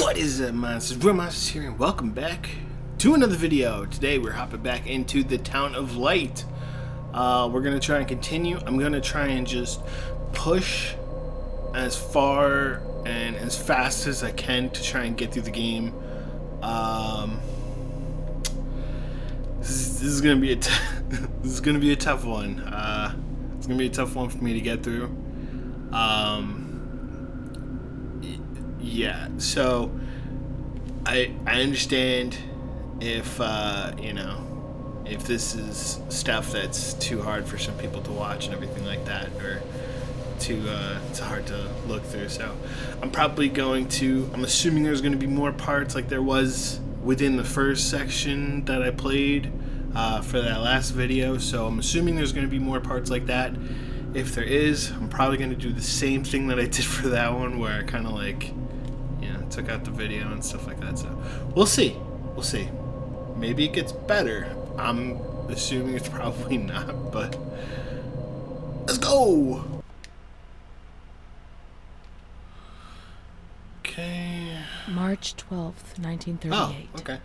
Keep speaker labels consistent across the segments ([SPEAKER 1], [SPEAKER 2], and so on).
[SPEAKER 1] What is up, monsters? Real Monsters here, and welcome back to another video. Today we're hopping back into the Town of Light. We're gonna try and continue. I'm gonna try and just push as far and as fast as I can to try and get through the game. This is gonna be this is gonna be a tough one. It's gonna be a tough one for me to get through. Yeah, so I understand if if this is stuff that's too hard for some people to watch and everything like that, or it's hard to look through. So I'm probably I'm assuming there's going to be more parts like there was within the first section that I played for that last video. So I'm assuming there's going to be more parts like that. If there is, I'm probably going to do the same thing that I did for that one, where I kind of took out the video and stuff like that. So we'll see. Maybe it gets better. I'm assuming it's probably not, but let's go. Okay.
[SPEAKER 2] March 12th, 1938.
[SPEAKER 1] Oh, okay.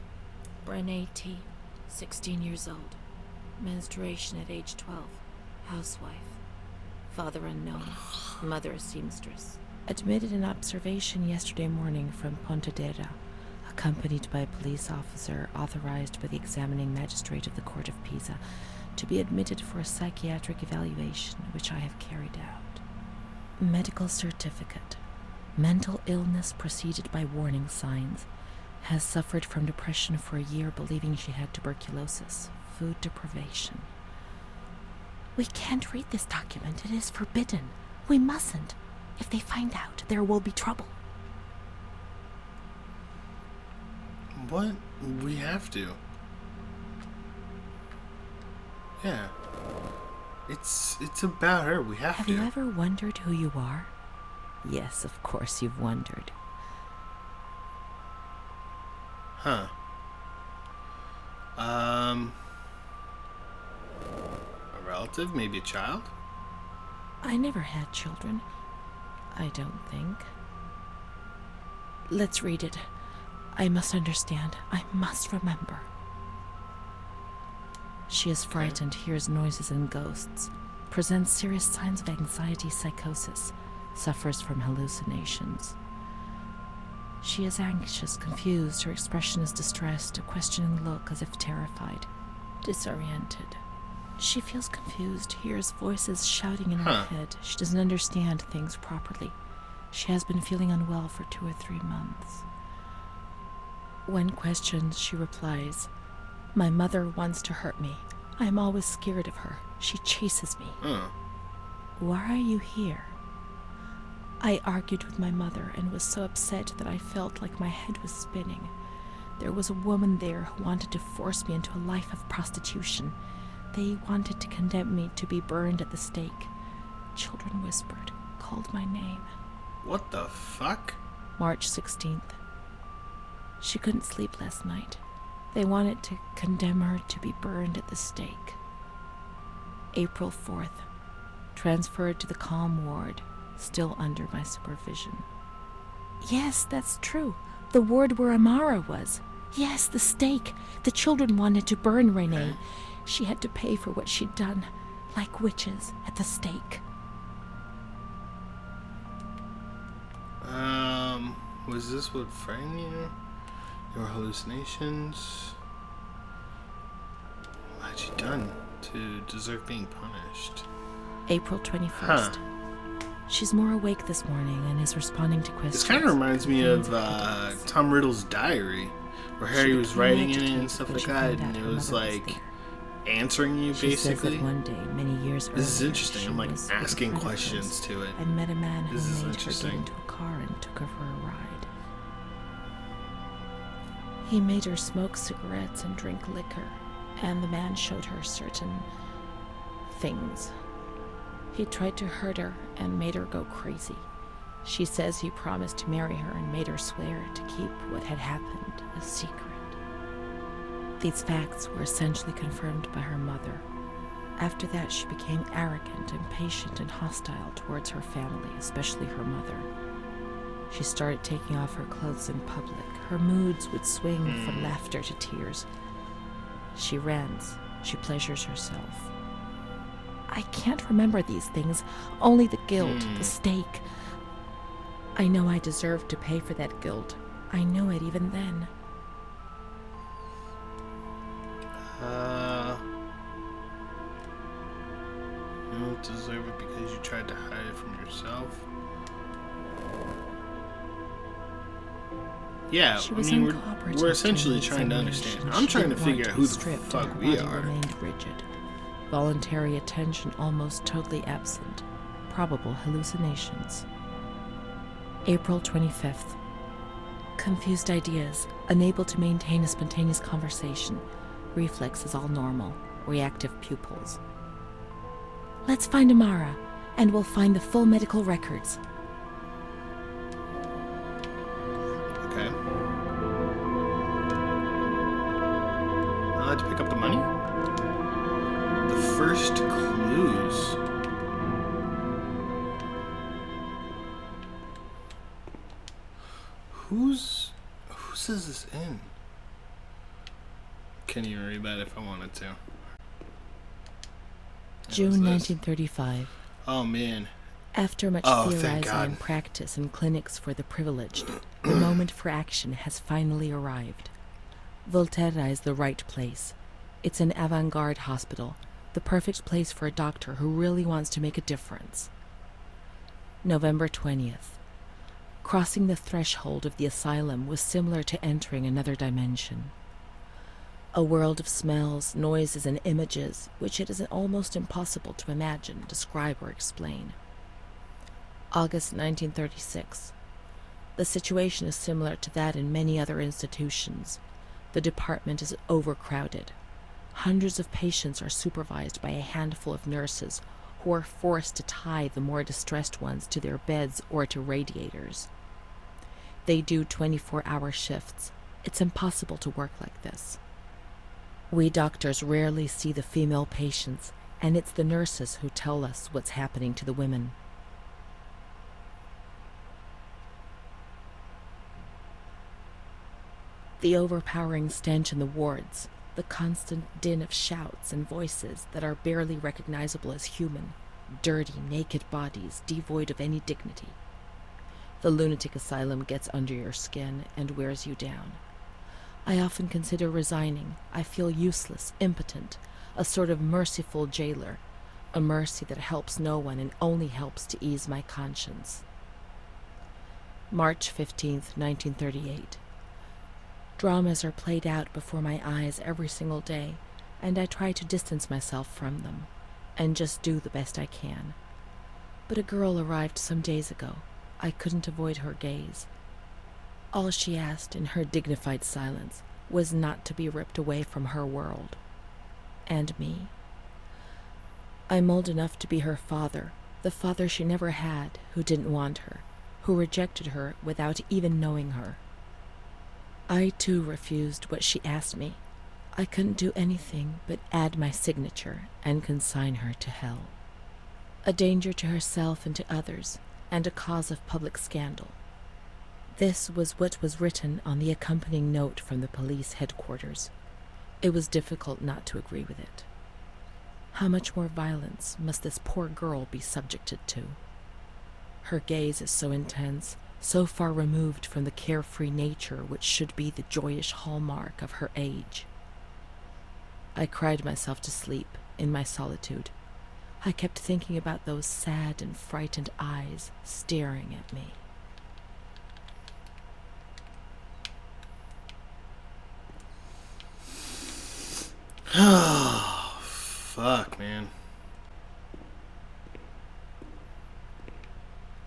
[SPEAKER 2] Brené T., 16 years old. Menstruation at age 12. Housewife. Father unknown. Mother a seamstress. Admitted in observation yesterday morning from Pontedera, accompanied by a police officer authorized by the examining magistrate of the Court of Pisa to be admitted for a psychiatric evaluation, which I have carried out. Medical certificate. Mental illness preceded by warning signs. Has suffered from depression for a year, believing she had tuberculosis. Food deprivation. We can't read this document. It is forbidden. We mustn't. If they find out, there will be trouble.
[SPEAKER 1] What? We have to. Yeah. It's about her. We have to.
[SPEAKER 2] Have you ever wondered who you are? Yes, of course you've wondered.
[SPEAKER 1] Huh. A relative? Maybe a child?
[SPEAKER 2] I never had children. I don't think. Let's read it. I must understand. I must remember. She is frightened, hears noises and ghosts, presents serious signs of anxiety psychosis, suffers from hallucinations. She is anxious, confused, her expression is distressed, a questioning look as if terrified, disoriented. She feels confused, hears voices shouting in her head. She doesn't understand things properly. She has been feeling unwell for 2 or 3 months. When questioned, she replies, "My mother wants to hurt me. I am always scared of her. She chases me." Why are you here? I argued with my mother and was so upset that I felt like my head was spinning. There was a woman there who wanted to force me into a life of prostitution. They wanted to condemn me to be burned at the stake. Children whispered, called my name.
[SPEAKER 1] What the fuck?
[SPEAKER 2] March 16th. She couldn't sleep last night. They wanted to condemn her to be burned at the stake. April 4th. Transferred to the calm ward, still under my supervision. Yes, that's true. The ward where Amara was. Yes, the stake. The children wanted to burn Renee. She had to pay for what she'd done, like witches at the stake.
[SPEAKER 1] Was this what frightened you? Your hallucinations? What had she done to deserve being punished?
[SPEAKER 2] April 21st. She's more awake this morning and is responding to questions.
[SPEAKER 1] This kind of reminds me of Tom Riddle's diary, where Harry was writing in it and stuff like that, and it was like answering you basically.
[SPEAKER 2] She says that one day, many years earlier,
[SPEAKER 1] this is interesting. I'm like asking questions to it.
[SPEAKER 2] And met a man who
[SPEAKER 1] This is
[SPEAKER 2] made her
[SPEAKER 1] interesting.
[SPEAKER 2] get into a car and took her for a ride. He made her smoke cigarettes and drink liquor, and the man showed her certain things. He tried to hurt her and made her go crazy. She says he promised to marry her and made her swear to keep what had happened a secret. These facts were essentially confirmed by her mother. After that, she became arrogant, impatient, and hostile towards her family, especially her mother. She started taking off her clothes in public. Her moods would swing from laughter to tears. She rants. She pleasures herself. I can't remember these things, only the guilt, the stake. I know I deserve to pay for that guilt. I knew it even then.
[SPEAKER 1] You don't deserve it because you tried to hide it from yourself. Yeah, I mean, we're essentially trying to understand. I'm trying to figure out who the fuck we are.
[SPEAKER 2] Remained rigid. Voluntary attention almost totally absent. Probable hallucinations. April 25th. Confused ideas, unable to maintain a spontaneous conversation. Reflexes all normal. Reactive pupils. Let's find Amara, and we'll find the full medical records.
[SPEAKER 1] Okay. To pick up the money? The first clues. Who says this in? Can't even read that if I wanted to.
[SPEAKER 2] June 1935.
[SPEAKER 1] Oh man.
[SPEAKER 2] After much theorizing and practice in clinics for the privileged, the moment for action has finally arrived. Volterra is the right place. It's an avant-garde hospital, the perfect place for a doctor who really wants to make a difference. November 20th. Crossing the threshold of the asylum was similar to entering another dimension. A world of smells, noises, and images which it is almost impossible to imagine, describe, or explain. August 1936. The situation is similar to that in many other institutions. The department is overcrowded. Hundreds of patients are supervised by a handful of nurses who are forced to tie the more distressed ones to their beds or to radiators. They do 24-hour shifts. It's impossible to work like this. We doctors rarely see the female patients, and it's the nurses who tell us what's happening to the women. The overpowering stench in the wards, the constant din of shouts and voices that are barely recognizable as human, dirty, naked bodies devoid of any dignity. The lunatic asylum gets under your skin and wears you down. I often consider resigning. I feel useless, impotent, a sort of merciful jailer, a mercy that helps no one and only helps to ease my conscience. March 15th, 1938. Dramas are played out before my eyes every single day, and I try to distance myself from them, and just do the best I can. But a girl arrived some days ago. I couldn't avoid her gaze. All she asked in her dignified silence was not to be ripped away from her world. And me. I'm old enough to be her father, the father she never had, who didn't want her, who rejected her without even knowing her. I too refused what she asked me. I couldn't do anything but add my signature and consign her to hell. A danger to herself and to others, and a cause of public scandal. This was what was written on the accompanying note from the police headquarters. It was difficult not to agree with it. How much more violence must this poor girl be subjected to? Her gaze is so intense, so far removed from the carefree nature which should be the joyous hallmark of her age. I cried myself to sleep in my solitude. I kept thinking about those sad and frightened eyes staring at me.
[SPEAKER 1] Oh, fuck, man.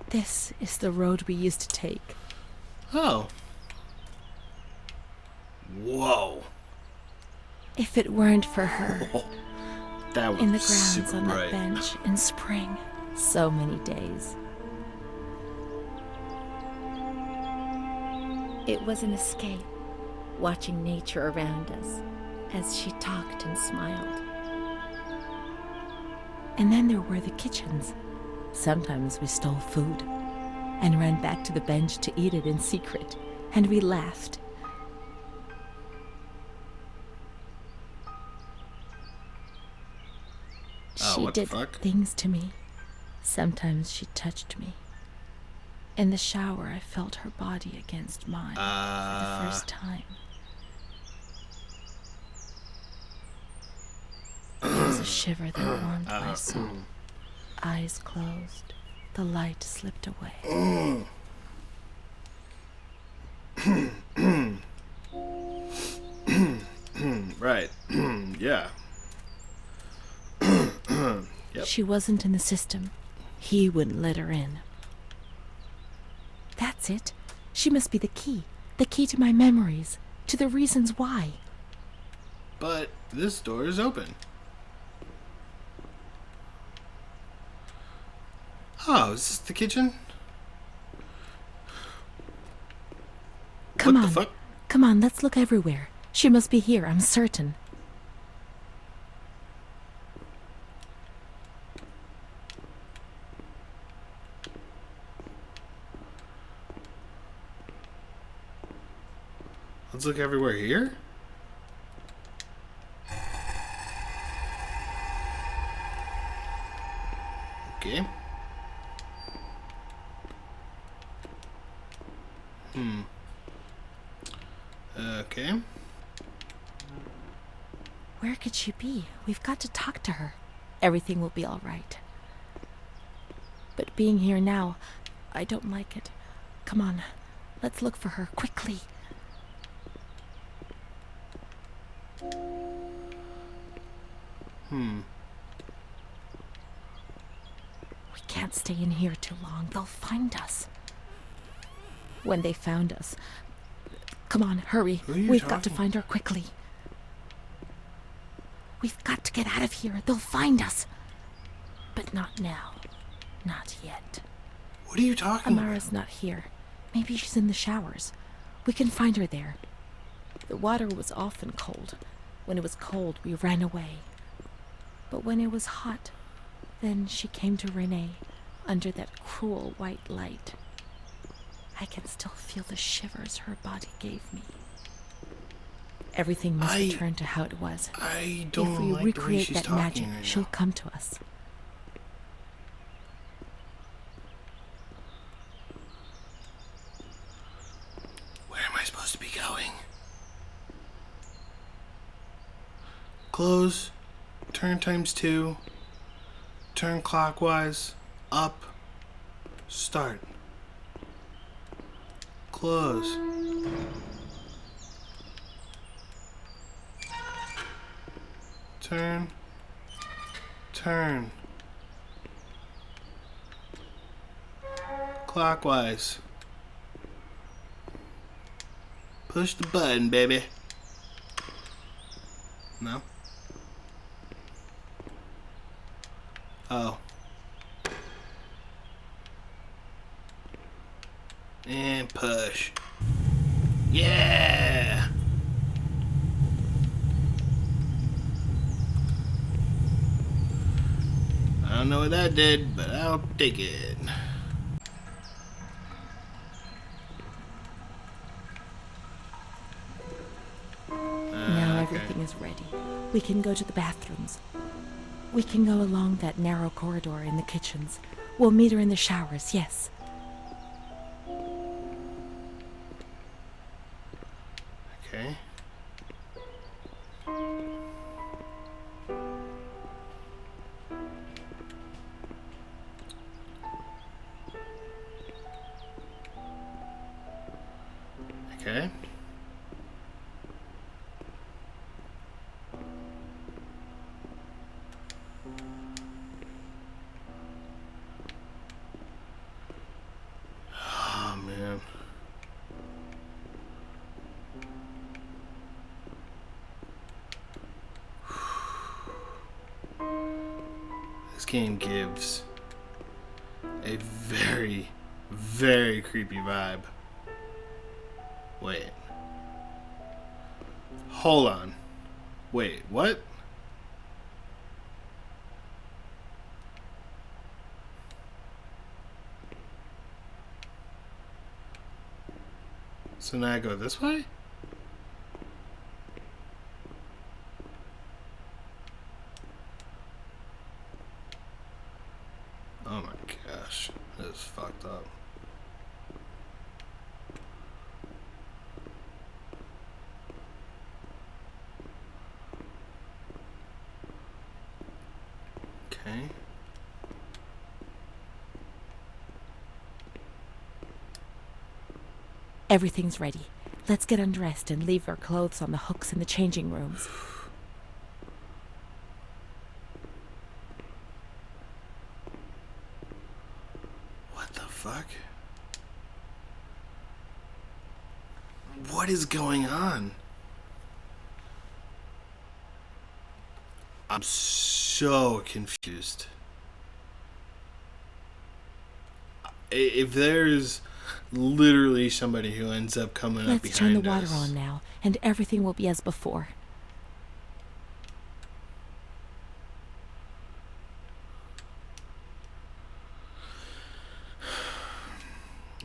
[SPEAKER 2] This is the road we used to take.
[SPEAKER 1] Oh. Whoa.
[SPEAKER 2] If it weren't for her.
[SPEAKER 1] That was
[SPEAKER 2] in the grounds
[SPEAKER 1] super
[SPEAKER 2] on
[SPEAKER 1] bright.
[SPEAKER 2] that bench in spring. So many days. It was an escape, watching nature around us as she talked and smiled. And then there were the kitchens. Sometimes we stole food. and ran back to the bench to eat it in secret, and we laughed. She
[SPEAKER 1] what the
[SPEAKER 2] did
[SPEAKER 1] fuck?
[SPEAKER 2] things to me. Sometimes she touched me. In the shower, I felt her body against mine for the first time. There was a shiver that warmed my soul. Eyes closed, the light slipped away.
[SPEAKER 1] Right. Yeah. Yep.
[SPEAKER 2] She wasn't in the system. He wouldn't let her in. That's it. She must be the key to my memories, to the reasons why.
[SPEAKER 1] But this door is open. Oh, is this the kitchen?
[SPEAKER 2] Come
[SPEAKER 1] What
[SPEAKER 2] on.
[SPEAKER 1] the fuck?
[SPEAKER 2] Come on, let's look everywhere. She must be here, I'm certain.
[SPEAKER 1] Let's look everywhere here. Okay. Okay.
[SPEAKER 2] Where could she be? We've got to talk to her. Everything will be all right. But being here now, I don't like it. Come on, let's look for her quickly. We can't stay in here too long. They'll find us. When they found us... Come on, hurry. We've got to find her quickly. We've got to get out of here. They'll find us. But not now. Not yet.
[SPEAKER 1] What are you talking about?
[SPEAKER 2] Amara's not here. Maybe she's in the showers. We can find her there. The water was often cold. When it was cold, we ran away. But when it was hot, then she came to Renee under that cruel white light. I can still feel the shivers her body gave me. Everything must return to how it was.
[SPEAKER 1] I don't
[SPEAKER 2] if we
[SPEAKER 1] like
[SPEAKER 2] recreate
[SPEAKER 1] the way she's
[SPEAKER 2] that
[SPEAKER 1] talking
[SPEAKER 2] magic,
[SPEAKER 1] right
[SPEAKER 2] she'll
[SPEAKER 1] now.
[SPEAKER 2] come to us.
[SPEAKER 1] Where am I supposed to be going? Close. Turn ×2. Turn clockwise. Up. Start. Close. Turn. Turn. Clockwise. Push the button, baby. No? Oh. And push. Yeah! I don't know what that did, but I'll take it.
[SPEAKER 2] Now everything is ready. We can go to the bathrooms. We can go along that narrow corridor in the kitchens. We'll meet her in the showers, yes.
[SPEAKER 1] Okay. Okay. Oh, man. This game gives a very, very creepy vibe. Wait. Hold on. Wait, what? So now I go this way? Oh my gosh. This is fucked up. Okay.
[SPEAKER 2] Everything's ready. Let's get undressed and leave our clothes on the hooks in the changing rooms.
[SPEAKER 1] What the fuck? What is going on? I'm so confused. If there's literally somebody who ends up coming up behind us.
[SPEAKER 2] Let's turn the water on now, and everything will be as before.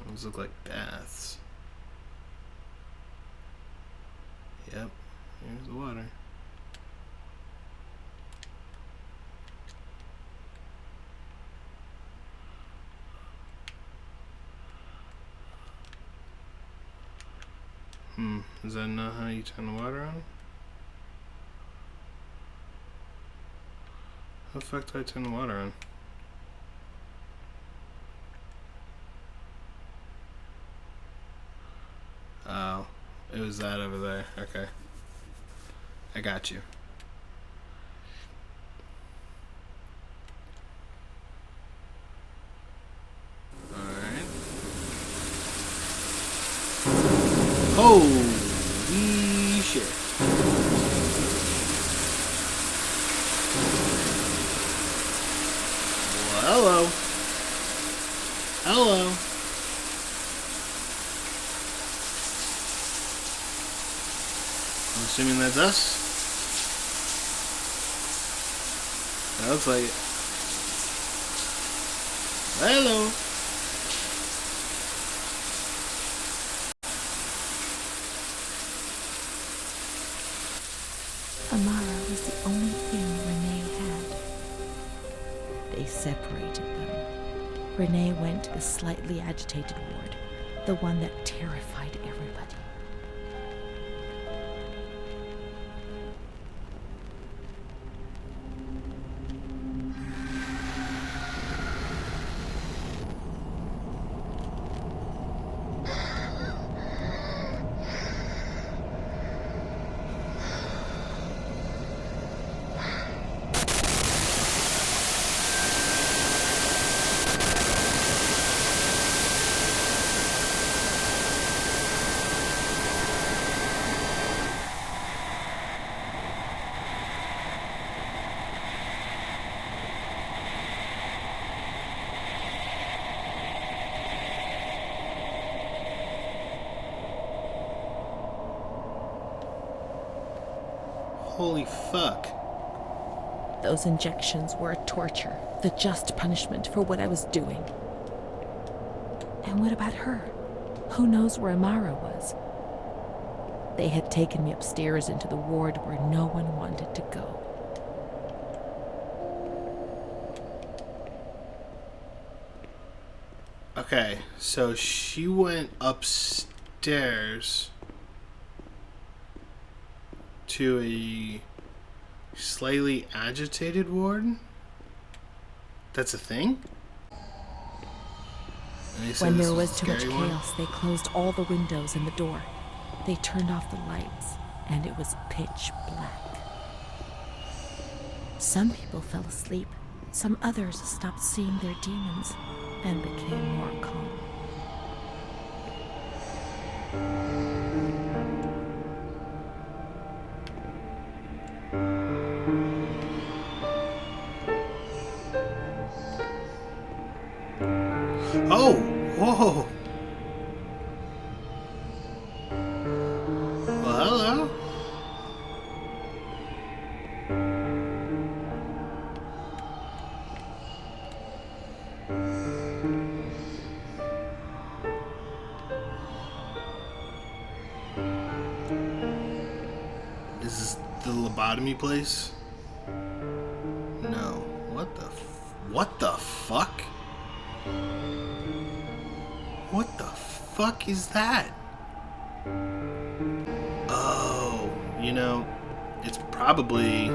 [SPEAKER 1] Those look like baths. Yep, here's the water. Is that not how you turn the water on? How the fuck do I turn the water on? Oh, it was that over there. Okay. I got you. Alright. Holy shit. Well, hello. Hello. I'm assuming that's us. That looks like it. Hello.
[SPEAKER 2] Amara was the only thing Renee had. They separated them. Renee went to the slightly agitated ward, the one that terrified everybody.
[SPEAKER 1] Holy fuck.
[SPEAKER 2] Those injections were a torture, the just punishment for what I was doing. And what about her? Who knows where Amara was? They had taken me upstairs into the ward where no one wanted to go.
[SPEAKER 1] Okay, so she went upstairs to a slightly agitated ward? That's a thing?
[SPEAKER 2] When there was too much chaos, they closed all the windows and the door. They turned off the lights, and it was pitch black. Some people fell asleep. Some others stopped seeing their demons and became more calm.
[SPEAKER 1] Oh! Whoa! Well, hello? The lobotomy place? No. What the fuck? What the fuck is that? Oh, it's probably...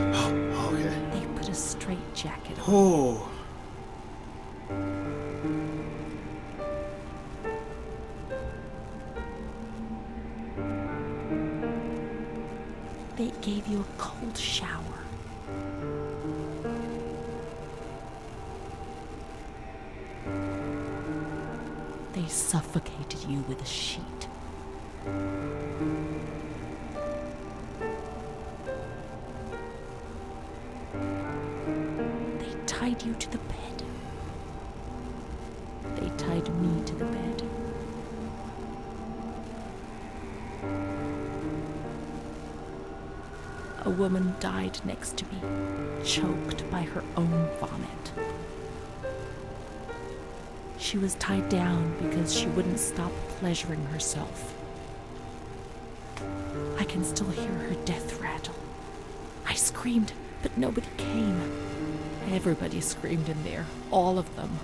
[SPEAKER 1] Oh, okay.
[SPEAKER 2] They put a straitjacket on.
[SPEAKER 1] Oh.
[SPEAKER 2] They gave you a cold shower. They suffocated you with a sheet. They tied you to the bed. They tied me to the bed. A woman died next to me, choked by her own vomit. She was tied down because she wouldn't stop pleasuring herself. I can still hear her death rattle. I screamed, but nobody came. Everybody screamed in there, all of them.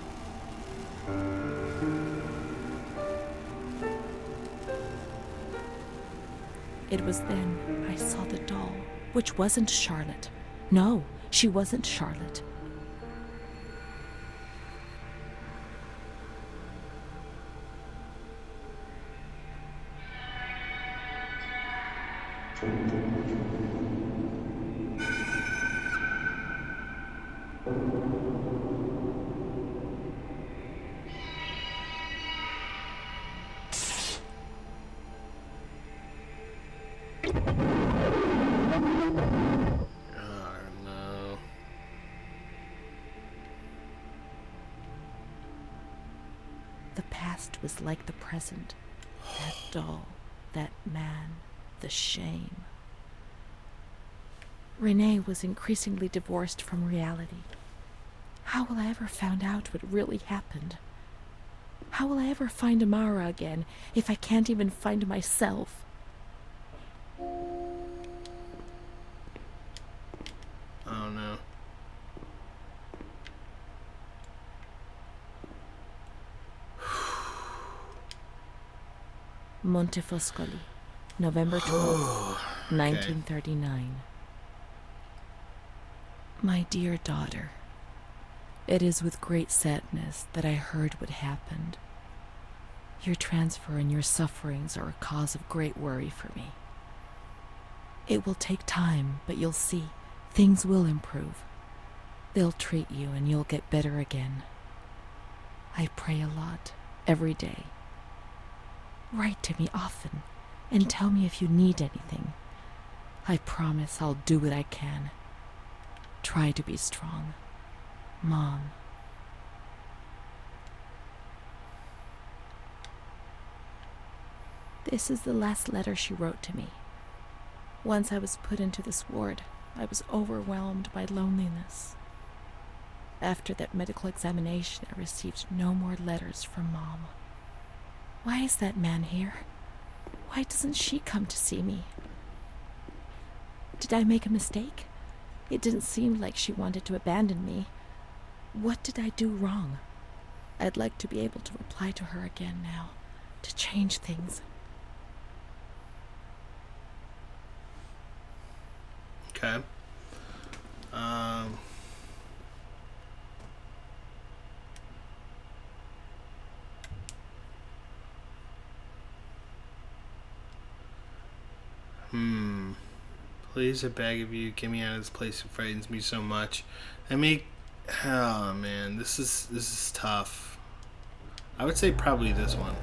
[SPEAKER 2] It was then I saw the doll, which wasn't Charlotte. No, she wasn't Charlotte.
[SPEAKER 1] Oh, no.
[SPEAKER 2] The past was like the present. That doll, that man, the shame. Renee was increasingly divorced from reality. How will I ever find out what really happened? How will I ever find Amara again if I can't even find myself?
[SPEAKER 1] Oh, no.
[SPEAKER 2] Montefoscoli, November 12th, 1939. My dear daughter, it is with great sadness that I heard what happened. Your transfer and your sufferings are a cause of great worry for me. It will take time, but you'll see, things will improve. They'll treat you and you'll get better again. I pray a lot, every day. Write to me often, and tell me if you need anything. I promise I'll do what I can. Try to be strong. Mom. This is the last letter she wrote to me. Once I was put into this ward, I was overwhelmed by loneliness. After that medical examination, I received no more letters from Mom. Why is that man here? Why doesn't she come to see me? Did I make a mistake? It didn't seem like she wanted to abandon me. What did I do wrong? I'd like to be able to reply to her again now, to change things.
[SPEAKER 1] Okay. Please, I beg of you, get me out of this place. It frightens me so much. Oh man, this is tough. I would say probably this one.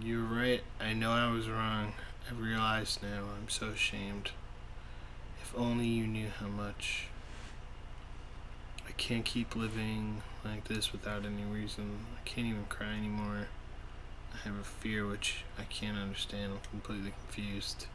[SPEAKER 1] You was wrong. I realize now. I'm so ashamed. If only you knew how much. I can't keep living like this without any reason. I can't even cry anymore. I have a fear which I can't understand. I'm completely confused.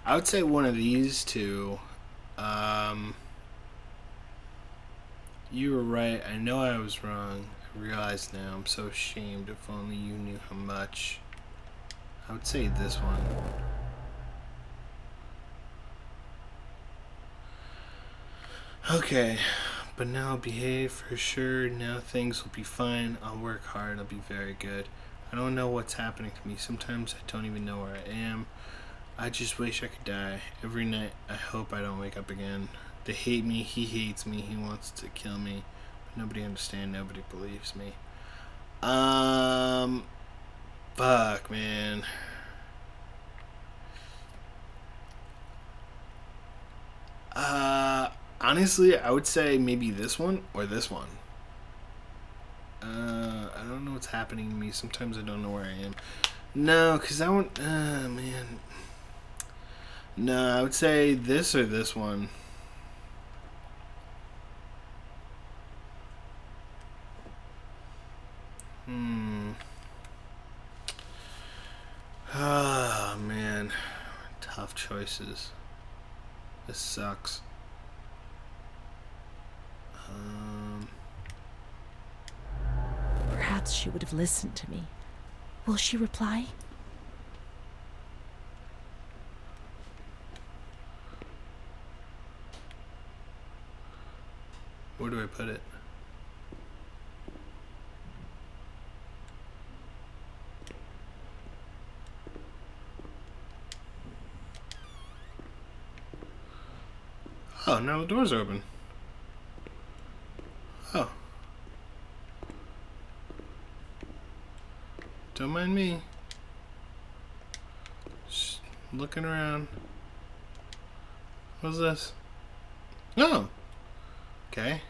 [SPEAKER 1] I would say one of these two. You were right. I know I was wrong. I realize now. I'm so ashamed. If only you knew how much. I would say this one. Okay. But now I'll behave for sure. Now things will be fine. I'll work hard. I'll be very good. I don't know what's happening to me. Sometimes I don't even know where I am. I just wish I could die. Every night I hope I don't wake up again. They hate me. He hates me. He wants to kill me. But nobody understands. Nobody believes me. Fuck, man. Honestly, I would say maybe this one or this one. I don't know what's happening to me. Sometimes I don't know where I am. No, because I want... man. No, I would say this or this one. Oh, man. Tough choices. This sucks.
[SPEAKER 2] Perhaps she would have listened to me. Will she reply?
[SPEAKER 1] Where do I put it? Oh, now the door's open. Oh. Don't mind me. Just looking around. What's this? Oh. Okay.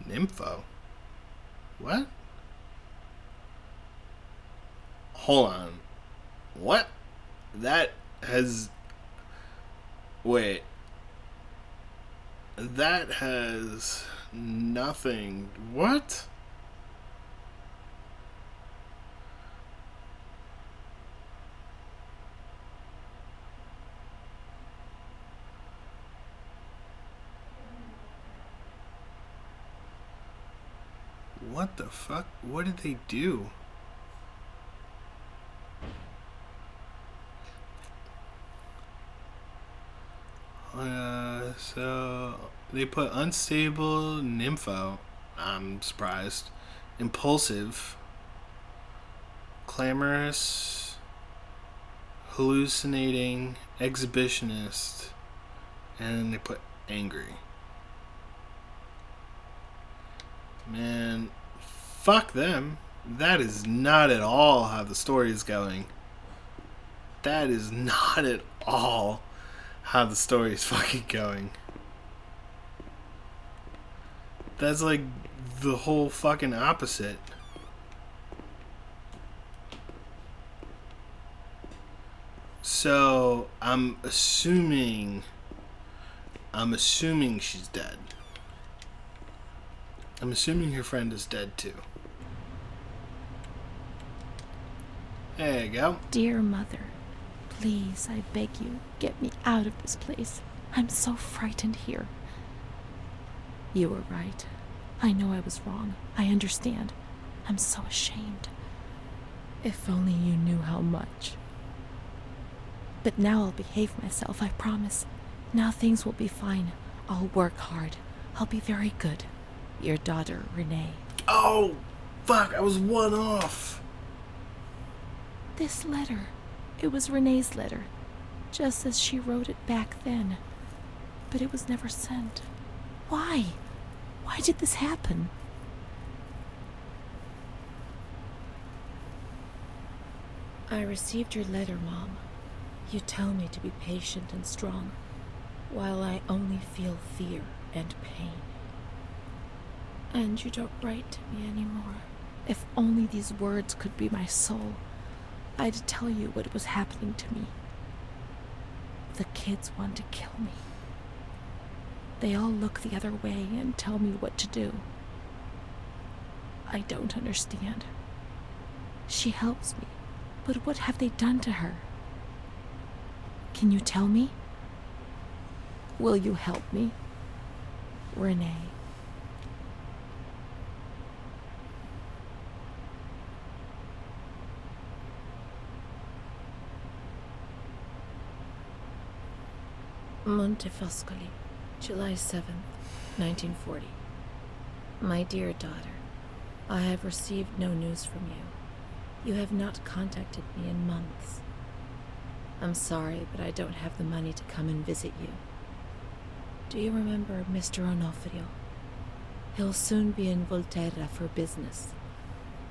[SPEAKER 1] Nympho. What? Hold on. What? That has... Wait. That has nothing. What? What the fuck? What did they do? So they put unstable nympho. I'm surprised. Impulsive. Clamorous. Hallucinating. Exhibitionist. And they put angry. Man, fuck them. That is not at all how the story is going. That is not at all how the story is fucking going. That's like the whole fucking opposite. So I'm assuming she's dead. I'm assuming her friend is dead too. There you go.
[SPEAKER 2] Dear mother, please, I beg you, get me out of this place. I'm so frightened here. You were right. I know I was wrong. I understand. I'm so ashamed. If only you knew how much. But now I'll behave myself, I promise. Now things will be fine. I'll work hard. I'll be very good. Your daughter, Renee.
[SPEAKER 1] Oh, fuck, I was one off.
[SPEAKER 2] This letter. It was Renee's letter. Just as she wrote it back then. But it was never sent. Why? Why did this happen? I received your letter, Mom. You tell me to be patient and strong, while I only feel fear and pain. And you don't write to me anymore. If only these words could be my soul, I'd tell you what was happening to me. The kids want to kill me. They all look the other way and tell me what to do. I don't understand. She helps me, but what have they done to her? Can you tell me? Will you help me? Renee. Montefoscoli, July 7th, 1940. My dear daughter, I have received no news from you. You have not contacted me in months. I'm sorry, but I don't have the money to come and visit you. Do you remember Mr. Onofrio? He'll soon be in Volterra for business.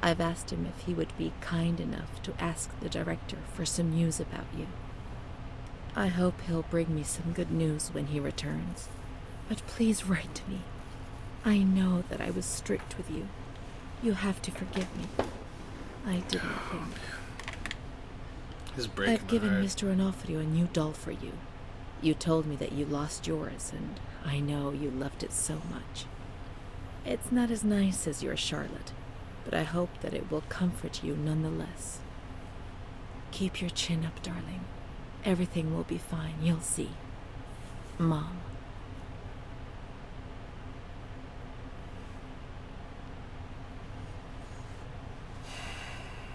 [SPEAKER 2] I've asked him if he would be kind enough to ask the director for some news about you. I hope he'll bring me some good news when he returns. But please write to me. I know that I was strict with you. You have to forgive me. I didn't think. I've given Mr. Onofrio a new doll for you. You told me that you lost yours, and I know you loved it so much. It's not as nice as your Charlotte, but I hope that it will comfort you nonetheless. Keep your chin up, darling. Everything will be fine, you'll see. Mom.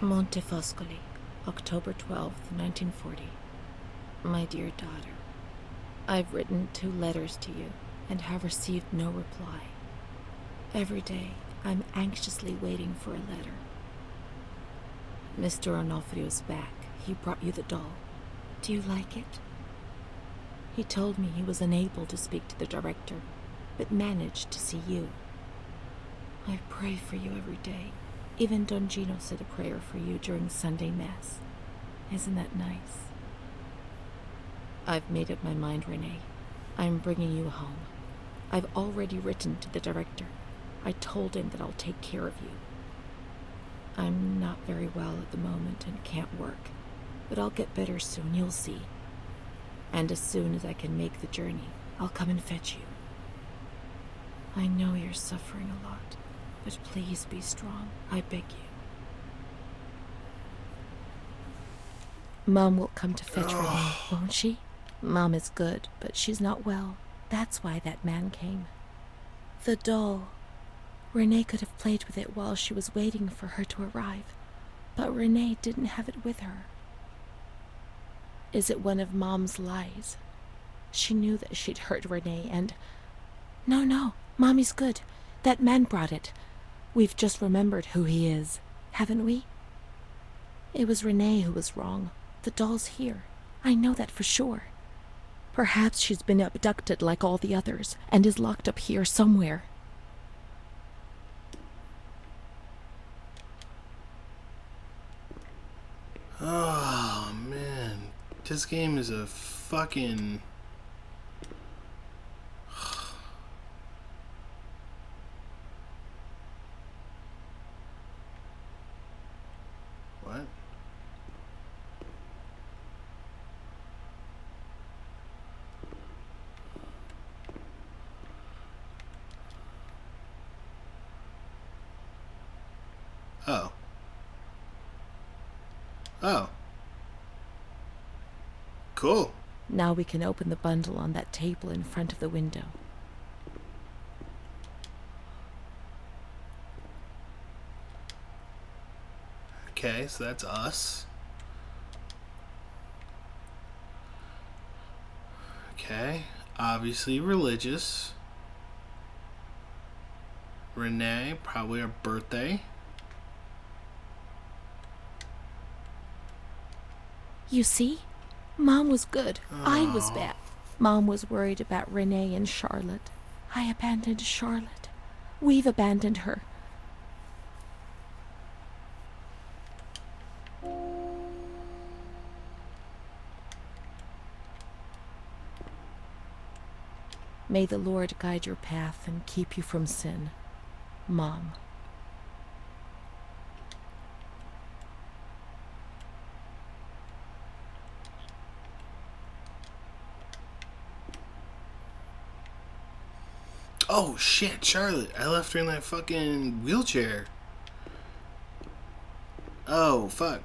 [SPEAKER 2] Montefoscoli, October 12th, 1940. My dear daughter, I've written 2 letters to you and have received no reply. Every day, I'm anxiously waiting for a letter. Mr. Onofrio's back. He brought you the doll. Do you like it? He told me he was unable to speak to the director, but managed to see you. I pray for you every day. Even Don Gino said a prayer for you during Sunday Mass. Isn't that nice? I've made up my mind, Renee. I'm bringing you home. I've already written to the director. I told him that I'll take care of you. I'm not very well at the moment and can't work, but I'll get better soon, you'll see. And as soon as I can make the journey, I'll come and fetch you. I know you're suffering a lot, but please be strong, I beg you. Mom will come to fetch Renee, won't she? Mom is good, but she's not well. That's why that man came. The doll. Renee could have played with it while she was waiting for her to arrive, but Renee didn't have it with her. Is it one of Mom's lies? She knew that she'd hurt Renee and... No, Mommy's good. That man brought it. We've just remembered who he is, haven't we? It was Renee who was wrong. The doll's here. I know that for sure. Perhaps she's been abducted like all the others and is locked up here somewhere.
[SPEAKER 1] Oh, man. This game is a fucking... What? Oh. Oh. Cool.
[SPEAKER 2] Now we can open the bundle on that table in front of the window.
[SPEAKER 1] Okay, so that's us. Okay, obviously religious. Renee, probably her birthday.
[SPEAKER 2] You see? Mom was good. I was bad. Mom was worried about Renee and Charlotte. I abandoned Charlotte. We've abandoned her. May the Lord guide your path and keep you from sin. Mom.
[SPEAKER 1] Oh shit, Charlotte. I left her in that fucking wheelchair. Oh, fuck.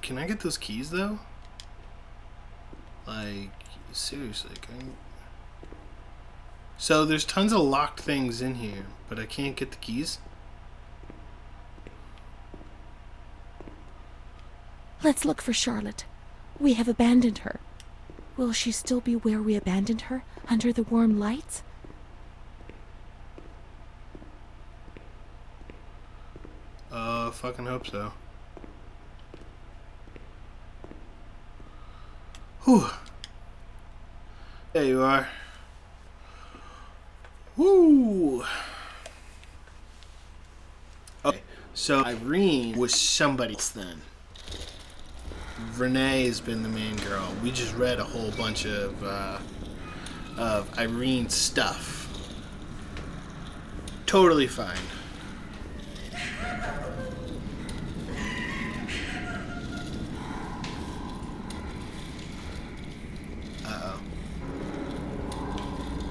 [SPEAKER 1] Can I get those keys though? Like, seriously, So there's tons of locked things in here, but I can't get the keys?
[SPEAKER 2] Let's look for Charlotte. We have abandoned her. Will she still be where we abandoned her, under the warm lights?
[SPEAKER 1] Fucking hope so. Whew. There you are. Woo! Okay, so Irene was somebody else then. Renee has been the main girl. We just read a whole bunch of Irene's stuff. Totally fine.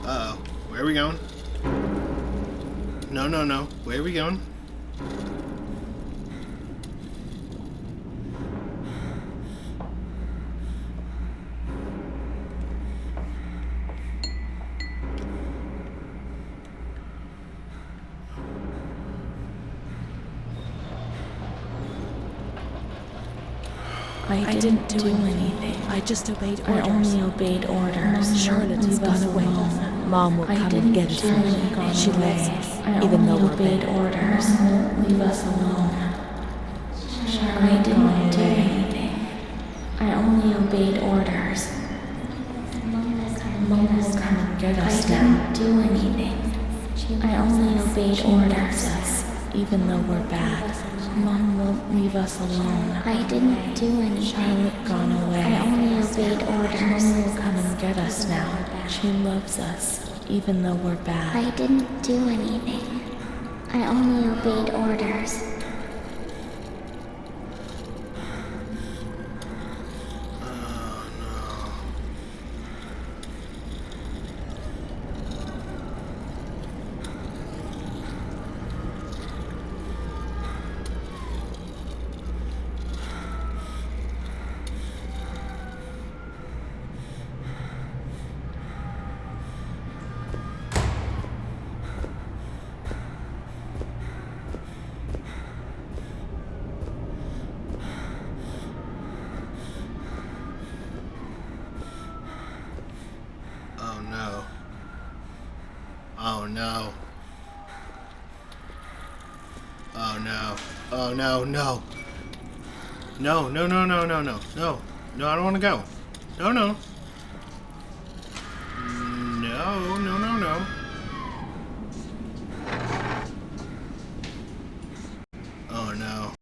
[SPEAKER 1] Uh-oh. Where are we going? No. Where are we going?
[SPEAKER 2] I didn't do anything. I just obeyed orders.
[SPEAKER 3] I only obeyed orders.
[SPEAKER 2] Charlotte has gone away. Mom will come and get us. She loves us, even though we're
[SPEAKER 3] obeyed
[SPEAKER 2] bad.
[SPEAKER 3] orders. Leave us alone. I didn't do anything. I only obeyed orders. Mom will come and get us now. I didn't do anything. I only obeyed orders.
[SPEAKER 2] Even though we're bad.
[SPEAKER 3] Mom won't leave us alone. I didn't do anything.
[SPEAKER 2] Charlotte gone away.
[SPEAKER 3] I only obeyed orders.
[SPEAKER 2] Mom will come and get us now. She loves us, even though we're bad.
[SPEAKER 3] I didn't do anything. I only obeyed orders.
[SPEAKER 1] Oh no. Oh no. Oh no, no. No, no, no, no, no, no. No. No, I don't want to go. No, no. No, no, no, no. Oh no.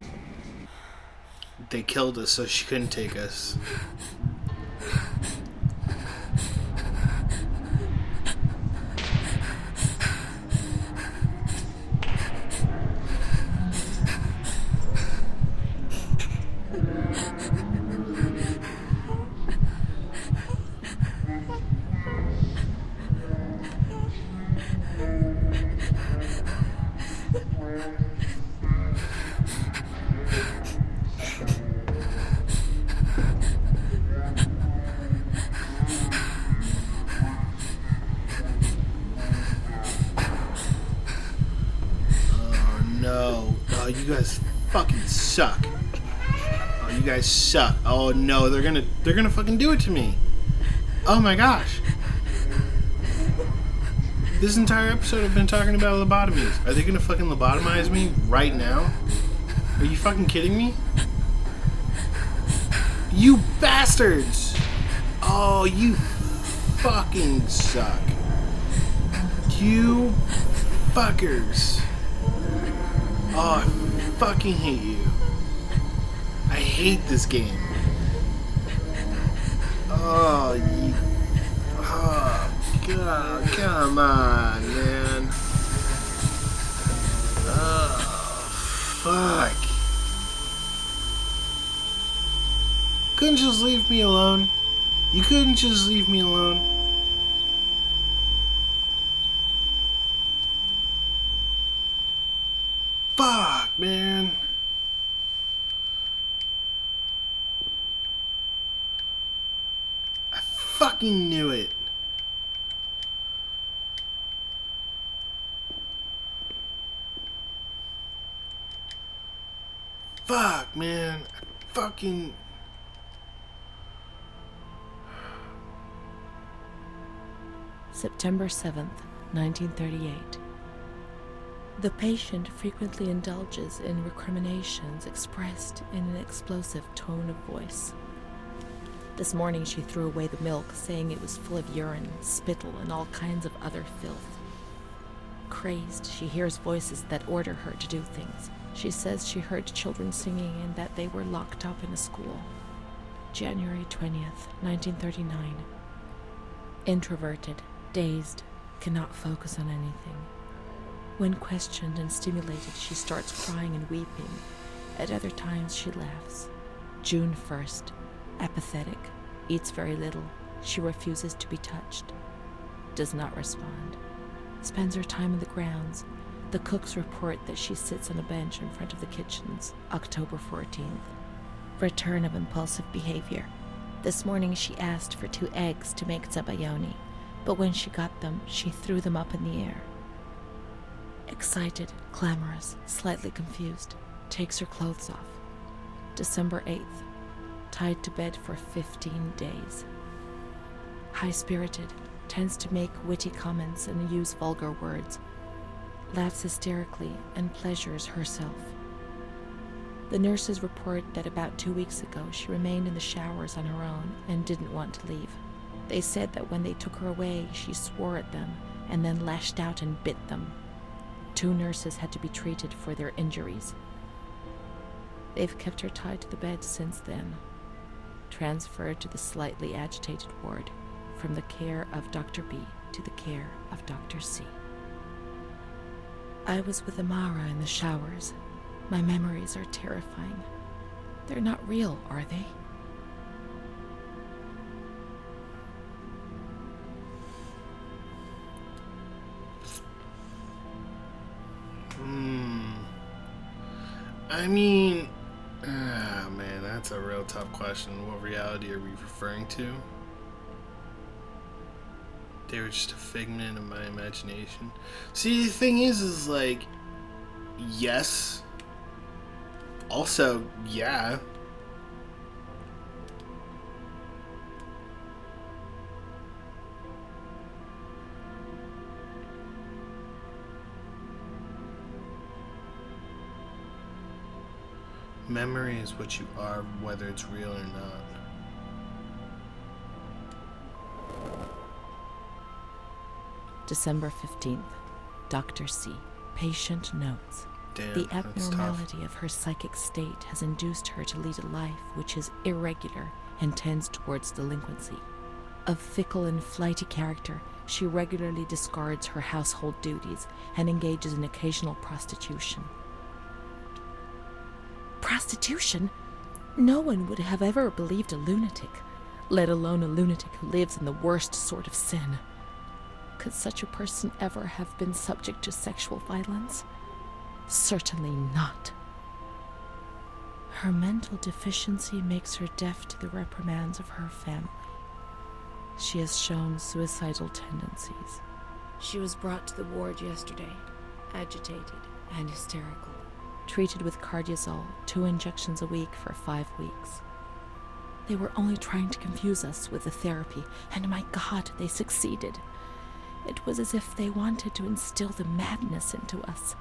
[SPEAKER 1] They killed us so she couldn't take us. No. Oh, you guys fucking suck. Oh, you guys suck. Oh no, they're gonna fucking do it to me. Oh my gosh. This entire episode I've been talking about lobotomies. Are they gonna fucking lobotomize me right now? Are you fucking kidding me? You bastards! Oh, you fucking suck. You fuckers. Oh, I fucking hate you. I hate this game. Oh, you God, come on, man. Oh, fuck. Couldn't just leave me alone? You couldn't just leave me alone? Fuck, man. I fucking knew it. Fuck, man. I fucking...
[SPEAKER 2] September 7th, 1938. The patient frequently indulges in recriminations expressed in an explosive tone of voice. This morning she threw away the milk, saying it was full of urine, spittle, and all kinds of other filth. Crazed, she hears voices that order her to do things. She says she heard children singing and that they were locked up in a school. January 20th, 1939. Introverted, dazed, cannot focus on anything. When questioned and stimulated, she starts crying and weeping. At other times, she laughs. June 1st. Apathetic. Eats very little. She refuses to be touched. Does not respond. Spends her time in the grounds. The cooks report that she sits on a bench in front of the kitchens. October 14th. Return of impulsive behavior. This morning she asked for 2 eggs to make zabayoni, but when she got them, she threw them up in the air. Excited, clamorous, slightly confused, takes her clothes off. December 8th. Tied to bed for 15 days. High-spirited, tends to make witty comments and use vulgar words. Laughs hysterically and pleasures herself. The nurses report that about 2 weeks ago she remained in the showers on her own and didn't want to leave. They said that when they took her away, she swore at them and then lashed out and bit them. 2 nurses had to be treated for their injuries. They've kept her tied to the bed since then. Transferred to the slightly agitated ward, from the care of Dr. B to the care of Dr. C. I was with Amara in the showers. My memories are terrifying. They're not real, are they?
[SPEAKER 1] I mean... man, that's a real tough question. What reality are we referring to? They were just a figment of my imagination. See, the thing is like... Yes... Also, yeah. Memory is what you are, whether it's real or not.
[SPEAKER 2] December 15th. Dr. C. Patient notes.
[SPEAKER 1] Damn,
[SPEAKER 2] The
[SPEAKER 1] that's
[SPEAKER 2] abnormality
[SPEAKER 1] tough.
[SPEAKER 2] of her psychic state has induced her to lead a life which is irregular and tends towards delinquency. Of fickle and flighty character, she regularly discards her household duties and engages in occasional prostitution. Prostitution? No one would have ever believed a lunatic, let alone a lunatic who lives in the worst sort of sin. Could such a person ever have been subject to sexual violence? Certainly not. Her mental deficiency makes her deaf to the reprimands of her family. She has shown suicidal tendencies. She was brought to the ward yesterday, agitated and hysterical. Treated with cardiazol, 2 injections a week for 5 weeks. They were only trying to confuse us with the therapy, and my God, they succeeded. It was as if they wanted to instill the madness into us.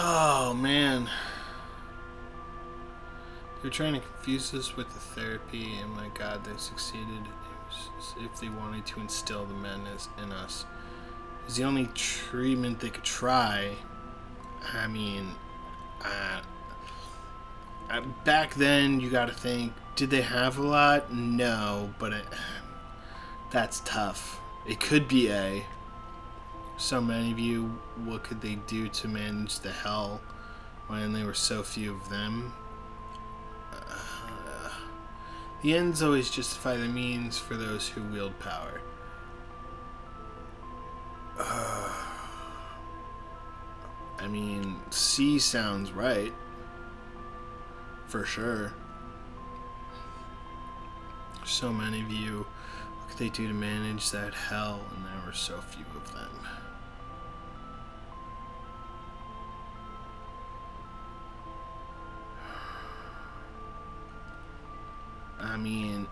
[SPEAKER 1] Oh, man. They're trying to confuse us with the therapy, and my God, they succeeded. if they wanted to instill the madness in us. It's the only treatment they could try. I mean, back then, you gotta think, did they have a lot? No, but that's tough. It could be A. So many of you, what could they do to manage the hell when there were so few of them? The ends always justify the means for those who wield power. I mean, C sounds right. For sure. So many of you, what could they do to manage that hell when there were so few of them? I mean,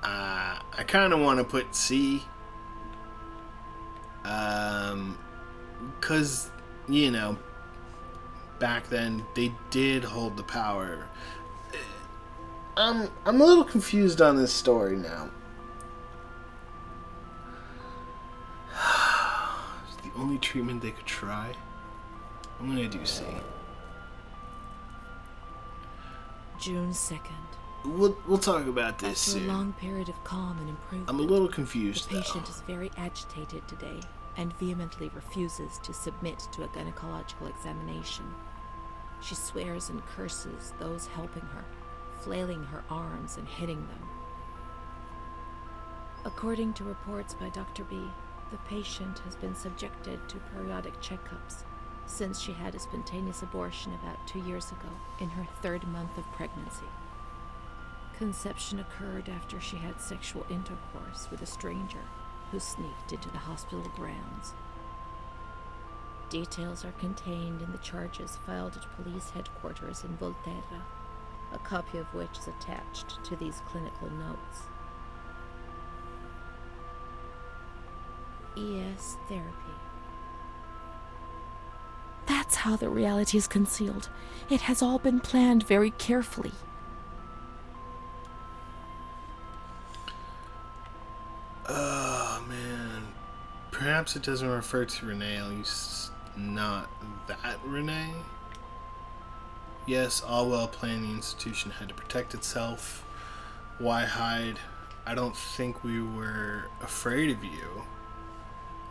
[SPEAKER 1] I kind of want to put C. Because, you know, back then they did hold the power. I'm a little confused on this story now. It's the only treatment they could try. I'm gonna do C.
[SPEAKER 2] June 2nd.
[SPEAKER 1] We'll talk about this
[SPEAKER 2] After
[SPEAKER 1] soon.
[SPEAKER 2] a long period of calm and improvement,
[SPEAKER 1] I'm a little confused,
[SPEAKER 2] the patient
[SPEAKER 1] though.
[SPEAKER 2] is very agitated today and vehemently refuses to submit to a gynecological examination. She swears and curses those helping her, flailing her arms and hitting them. According to reports by Dr. B, the patient has been subjected to periodic checkups since she had a spontaneous abortion about 2 years ago in her 3rd month of pregnancy. Conception occurred after she had sexual intercourse with a stranger who sneaked into the hospital grounds. Details are contained in the charges filed at police headquarters in Volterra, a copy of which is attached to these clinical notes. ES therapy. That's how the reality is concealed. It has all been planned very carefully.
[SPEAKER 1] Oh, man. Perhaps it doesn't refer to Renee, at least not that Renee. Yes, all well-planned, the institution had to protect itself. Why hide? I don't think we were afraid of you.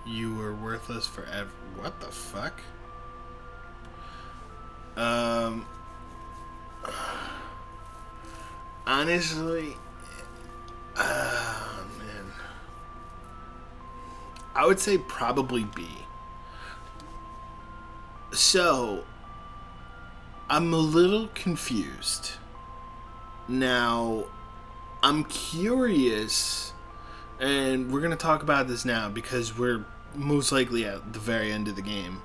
[SPEAKER 1] You were worthless forever. What the fuck? Honestly, man, I would say probably B. So, I'm a little confused. Now, I'm curious, and we're going to talk about this now because we're most likely at the very end of the game.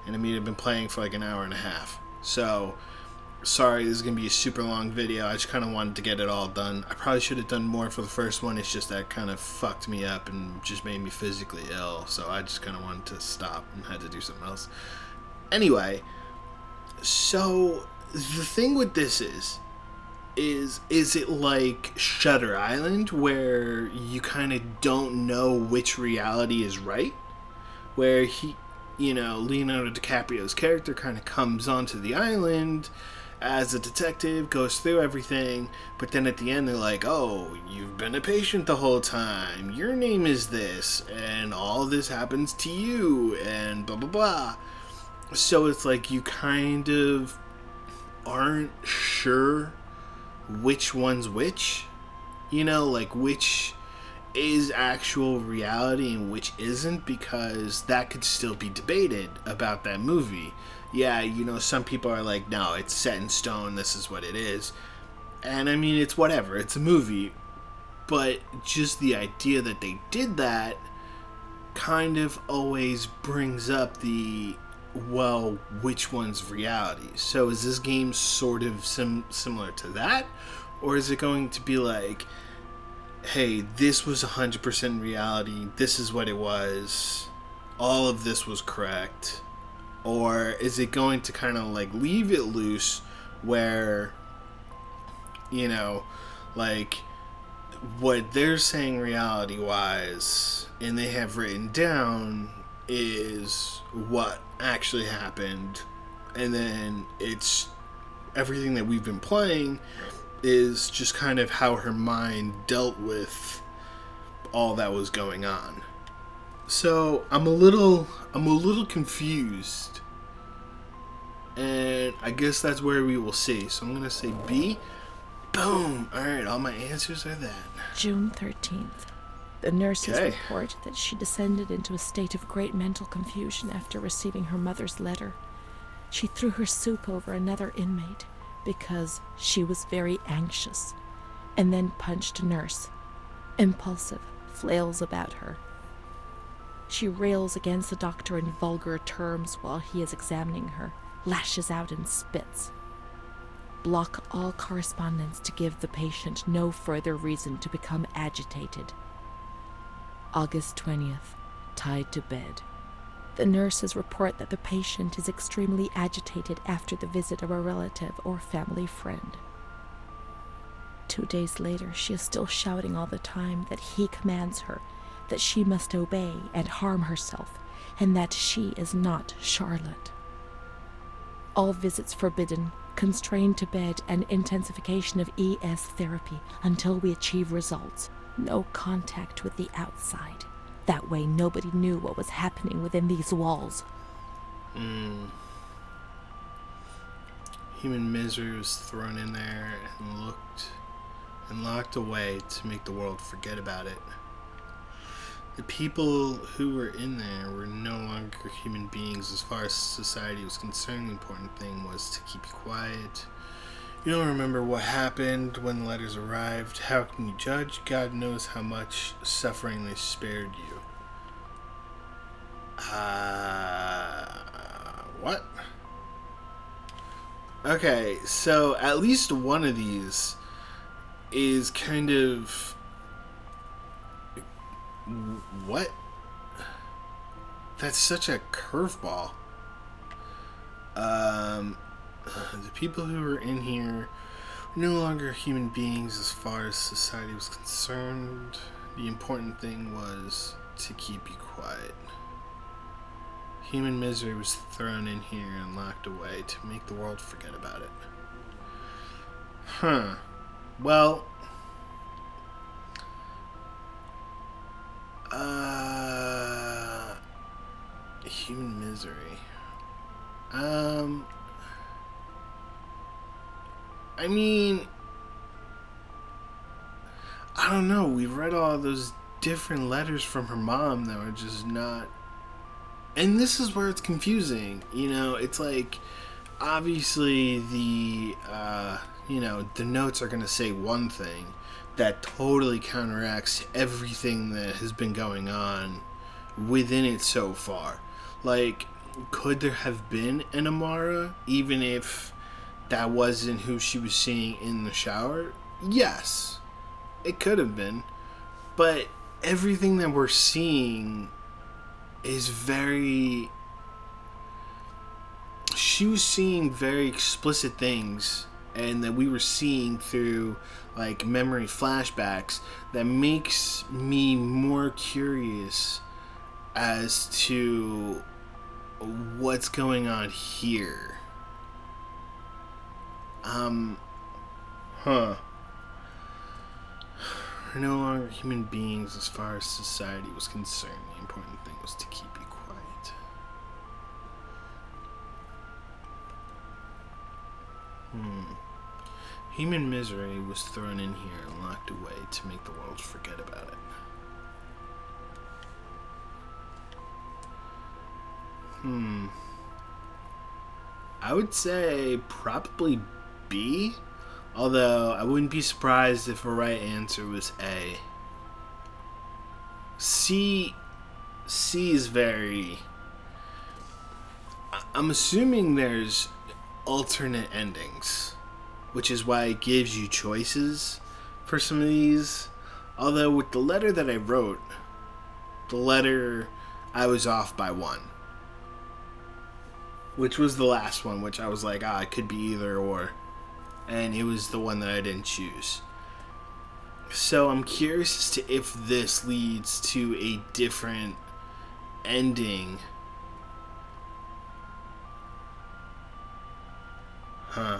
[SPEAKER 1] And I mean, I've been playing for like an hour and a half. So, sorry, this is going to be a super long video. I just kind of wanted to get it all done. I probably should have done more for the first one. It's just that kind of fucked me up and just made me physically ill. So I just kind of wanted to stop and had to do something else. Anyway, so the thing with this is it like Shutter Island where you kind of don't know which reality is right? Where Leonardo DiCaprio's character kind of comes onto the island as a detective, goes through everything, but then at the end they're like, oh, you've been a patient the whole time, your name is this, and all this happens to you, and blah blah blah. So it's like you kind of aren't sure which one's which, like which is actual reality and which isn't, because that could still be debated about that movie. Yeah, some people are like, no, it's set in stone, this is what it is. And I mean, it's whatever, it's a movie. But just the idea that they did that kind of always brings up the, well, which one's reality? So is this game sort of similar to that? Or is it going to be like, hey, this was 100% reality, this is what it was, all of this was correct? Or is it going to kind of like leave it loose where, like what they're saying reality-wise, and they have written down, is what actually happened. And then it's everything that we've been playing is just kind of how her mind dealt with all that was going on. So I'm a little confused. And I guess that's where we will see. So I'm going to say B. Boom. All right, all my answers are that.
[SPEAKER 2] June 13th. The nurses
[SPEAKER 1] Okay.
[SPEAKER 2] report that she descended into a state of great mental confusion after receiving her mother's letter. She threw her soup over another inmate because she was very anxious, and then punched a nurse. Impulsive, flails about her. She rails against the doctor in vulgar terms while he is examining her, lashes out and spits. Block all correspondence to give the patient no further reason to become agitated. August 20th, tied to bed. The nurses report that the patient is extremely agitated after the visit of a relative or family friend. 2 days later, she is still shouting all the time that he commands her, that she must obey and harm herself, and that she is not Charlotte. All visits forbidden, constrained to bed, and intensification of ES therapy until we achieve results. No contact with the outside. That way nobody knew what was happening within these walls.
[SPEAKER 1] Human misery was thrown in there and locked away to make the world forget about it. The people who were in there were no longer human beings as far as society was concerned. The important thing was to keep you quiet. You don't remember what happened when the letters arrived. How can you judge? God knows how much suffering they spared you. What? Okay, so at least one of these is kind of... What? That's such a curveball. The people who were in here were no longer human beings as far as society was concerned. The important thing was to keep you quiet. Human misery was thrown in here and locked away to make the world forget about it. Huh. Well... human misery. I mean, I don't know. We read all those different letters from her mom that were just not... And this is where it's confusing. You know, it's like, obviously the notes are going to say one thing that totally counteracts everything that has been going on within it so far. Like, could there have been an Amara, even if that wasn't who she was seeing in the shower? Yes, it could have been. But everything that we're seeing is very... She was seeing very explicit things, and that we were seeing through, like, memory flashbacks, that makes me more curious as to what's going on here. We're no longer human beings as far as society was concerned. The important thing was to keep you quiet. Human misery was thrown in here and locked away to make the world forget about it. I would say probably B, although I wouldn't be surprised if a right answer was A. C is very... I'm assuming there's alternate endings, which is why it gives you choices for some of these. Although with the letter that I wrote, I was off by one. Which was the last one, which I was like, it could be either or. And it was the one that I didn't choose. So I'm curious as to if this leads to a different ending. Huh.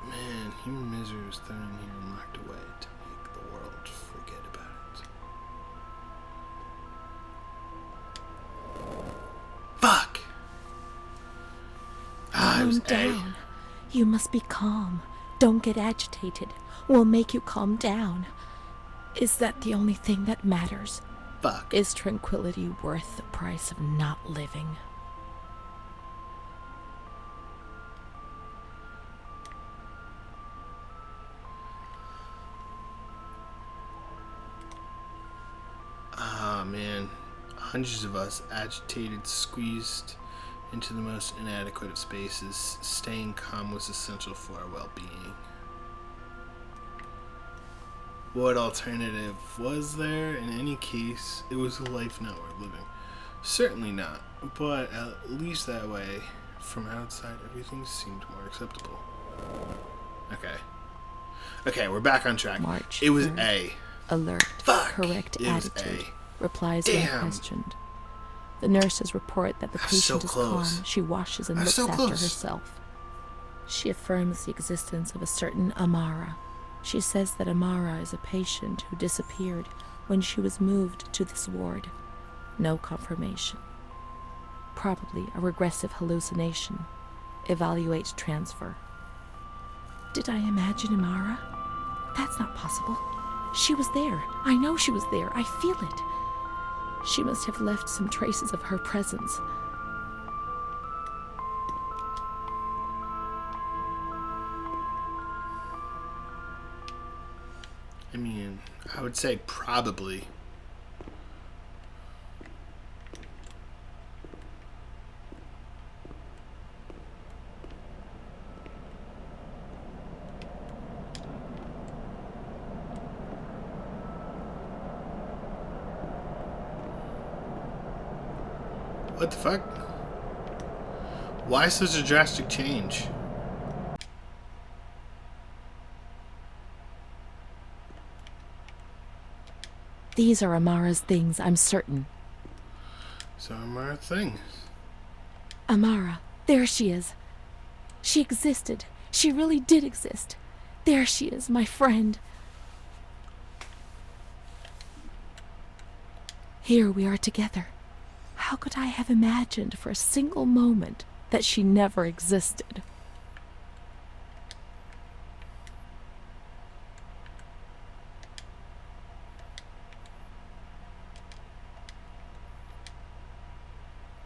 [SPEAKER 1] Man, human misery was thrown in here and locked away to make the world forget about it. Fuck! Ah, it was
[SPEAKER 2] Calm down. You must be calm. Don't get agitated. We'll make you calm down. Is that the only thing that matters?
[SPEAKER 1] Fuck.
[SPEAKER 2] Is tranquility worth the price of not living?
[SPEAKER 1] Ah, man. Hundreds of us, agitated, squeezed into the most inadequate of spaces. Staying calm was essential for our well-being. What alternative was there? In any case, it was a life not worth living. Certainly not, but at least that way, from outside, everything seemed more acceptable. Okay, we're back on track.
[SPEAKER 2] March
[SPEAKER 1] It was
[SPEAKER 2] 3rd.
[SPEAKER 1] A.
[SPEAKER 2] Alert.
[SPEAKER 1] Fuck!
[SPEAKER 2] Correct
[SPEAKER 1] It was
[SPEAKER 2] attitude.
[SPEAKER 1] A.
[SPEAKER 2] Replies when
[SPEAKER 1] Damn.
[SPEAKER 2] questioned. The nurses report that the
[SPEAKER 1] I was so
[SPEAKER 2] patient is
[SPEAKER 1] close.
[SPEAKER 2] calm. She washes and
[SPEAKER 1] I was
[SPEAKER 2] looks
[SPEAKER 1] so
[SPEAKER 2] after
[SPEAKER 1] close.
[SPEAKER 2] herself. She affirms the existence of a certain Amara. She says that Amara is a patient who disappeared when she was moved to this ward. No confirmation. Probably a regressive hallucination. Evaluate transfer. Did I imagine Amara? That's not possible. She was there. I know she was there. I feel it. She must have left some traces of her presence.
[SPEAKER 1] I mean, I would say probably. What the fuck? Why such a drastic change?
[SPEAKER 2] These are Amara's things, I'm certain.
[SPEAKER 1] So are things.
[SPEAKER 2] Amara, there she is. She existed. She really did exist. There she is, my friend. Here we are together. How could I have imagined for a single moment that she never existed?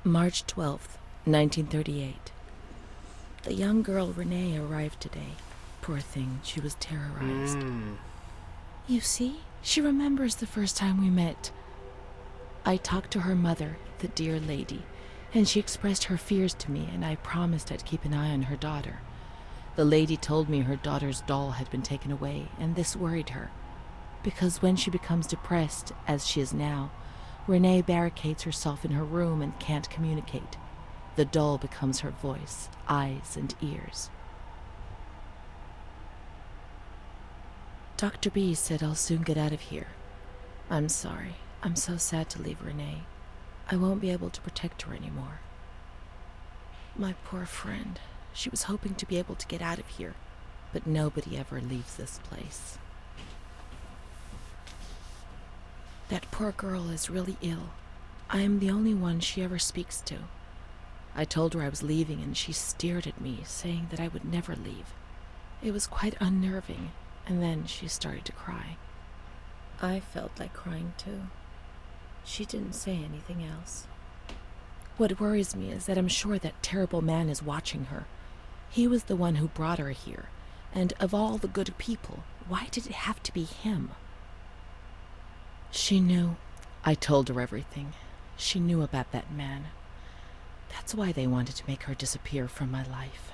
[SPEAKER 2] March 12th, 1938. The young girl Renee arrived today. Poor thing, she was terrorized. You see, she remembers the first time we met. I talked to her mother, the dear lady, and she expressed her fears to me, and I promised I'd keep an eye on her daughter. The lady told me her daughter's doll had been taken away, and this worried her, because when she becomes depressed, as she is now, Renee barricades herself in her room and can't communicate. The doll becomes her voice, eyes, and ears. Dr. B said I'll soon get out of here. I'm sorry. I'm so sad to leave Renee. I won't be able to protect her anymore. My poor friend. She was hoping to be able to get out of here, but nobody ever leaves this place. That poor girl is really ill. I am the only one she ever speaks to. I told her I was leaving and she stared at me, saying that I would never leave. It was quite unnerving, and then she started to cry. I felt like crying too. She didn't say anything else. What worries me is that I'm sure that terrible man is watching her. He was the one who brought her here, and of all the good people, why did it have to be him? She knew. I told her everything. She knew about that man. That's why they wanted to make her disappear from my life.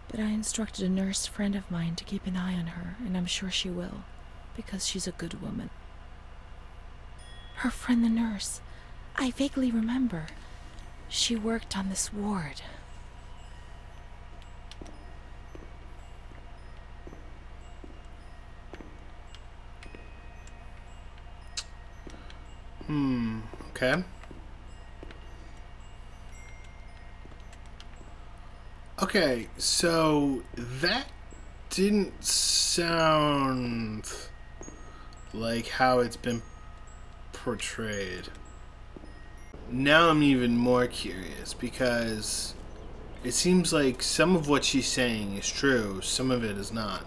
[SPEAKER 2] But I instructed a nurse friend of mine to keep an eye on her, and I'm sure she will. because she's a good woman. Her friend the nurse, I vaguely remember. She worked on this ward.
[SPEAKER 1] Okay. Okay, so that didn't sound like how it's been portrayed. Now I'm even more curious because it seems like some of what she's saying is true, some of it is not.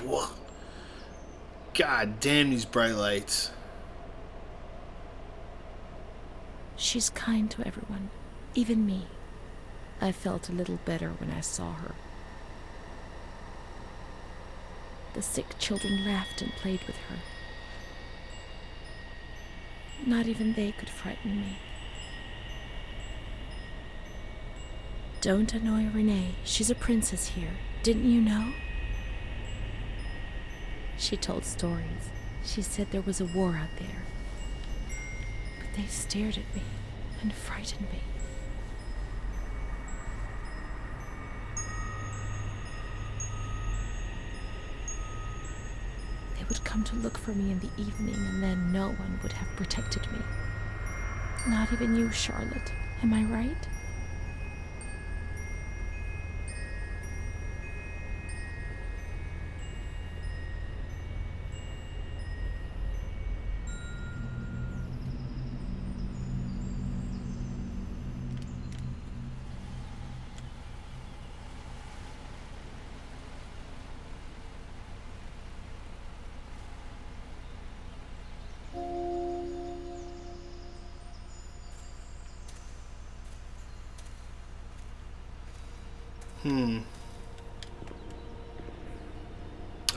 [SPEAKER 1] What? God damn these bright lights.
[SPEAKER 2] She's kind to everyone, even me. I felt a little better when I saw her. The sick children laughed and played with her. Not even they could frighten me. Don't annoy Renee. She's a princess here. Didn't you know? She told stories. She said there was a war out there. But they stared at me and frightened me. They would come to look for me in the evening, and then no one would have protected me. Not even you, Charlotte. Am I right?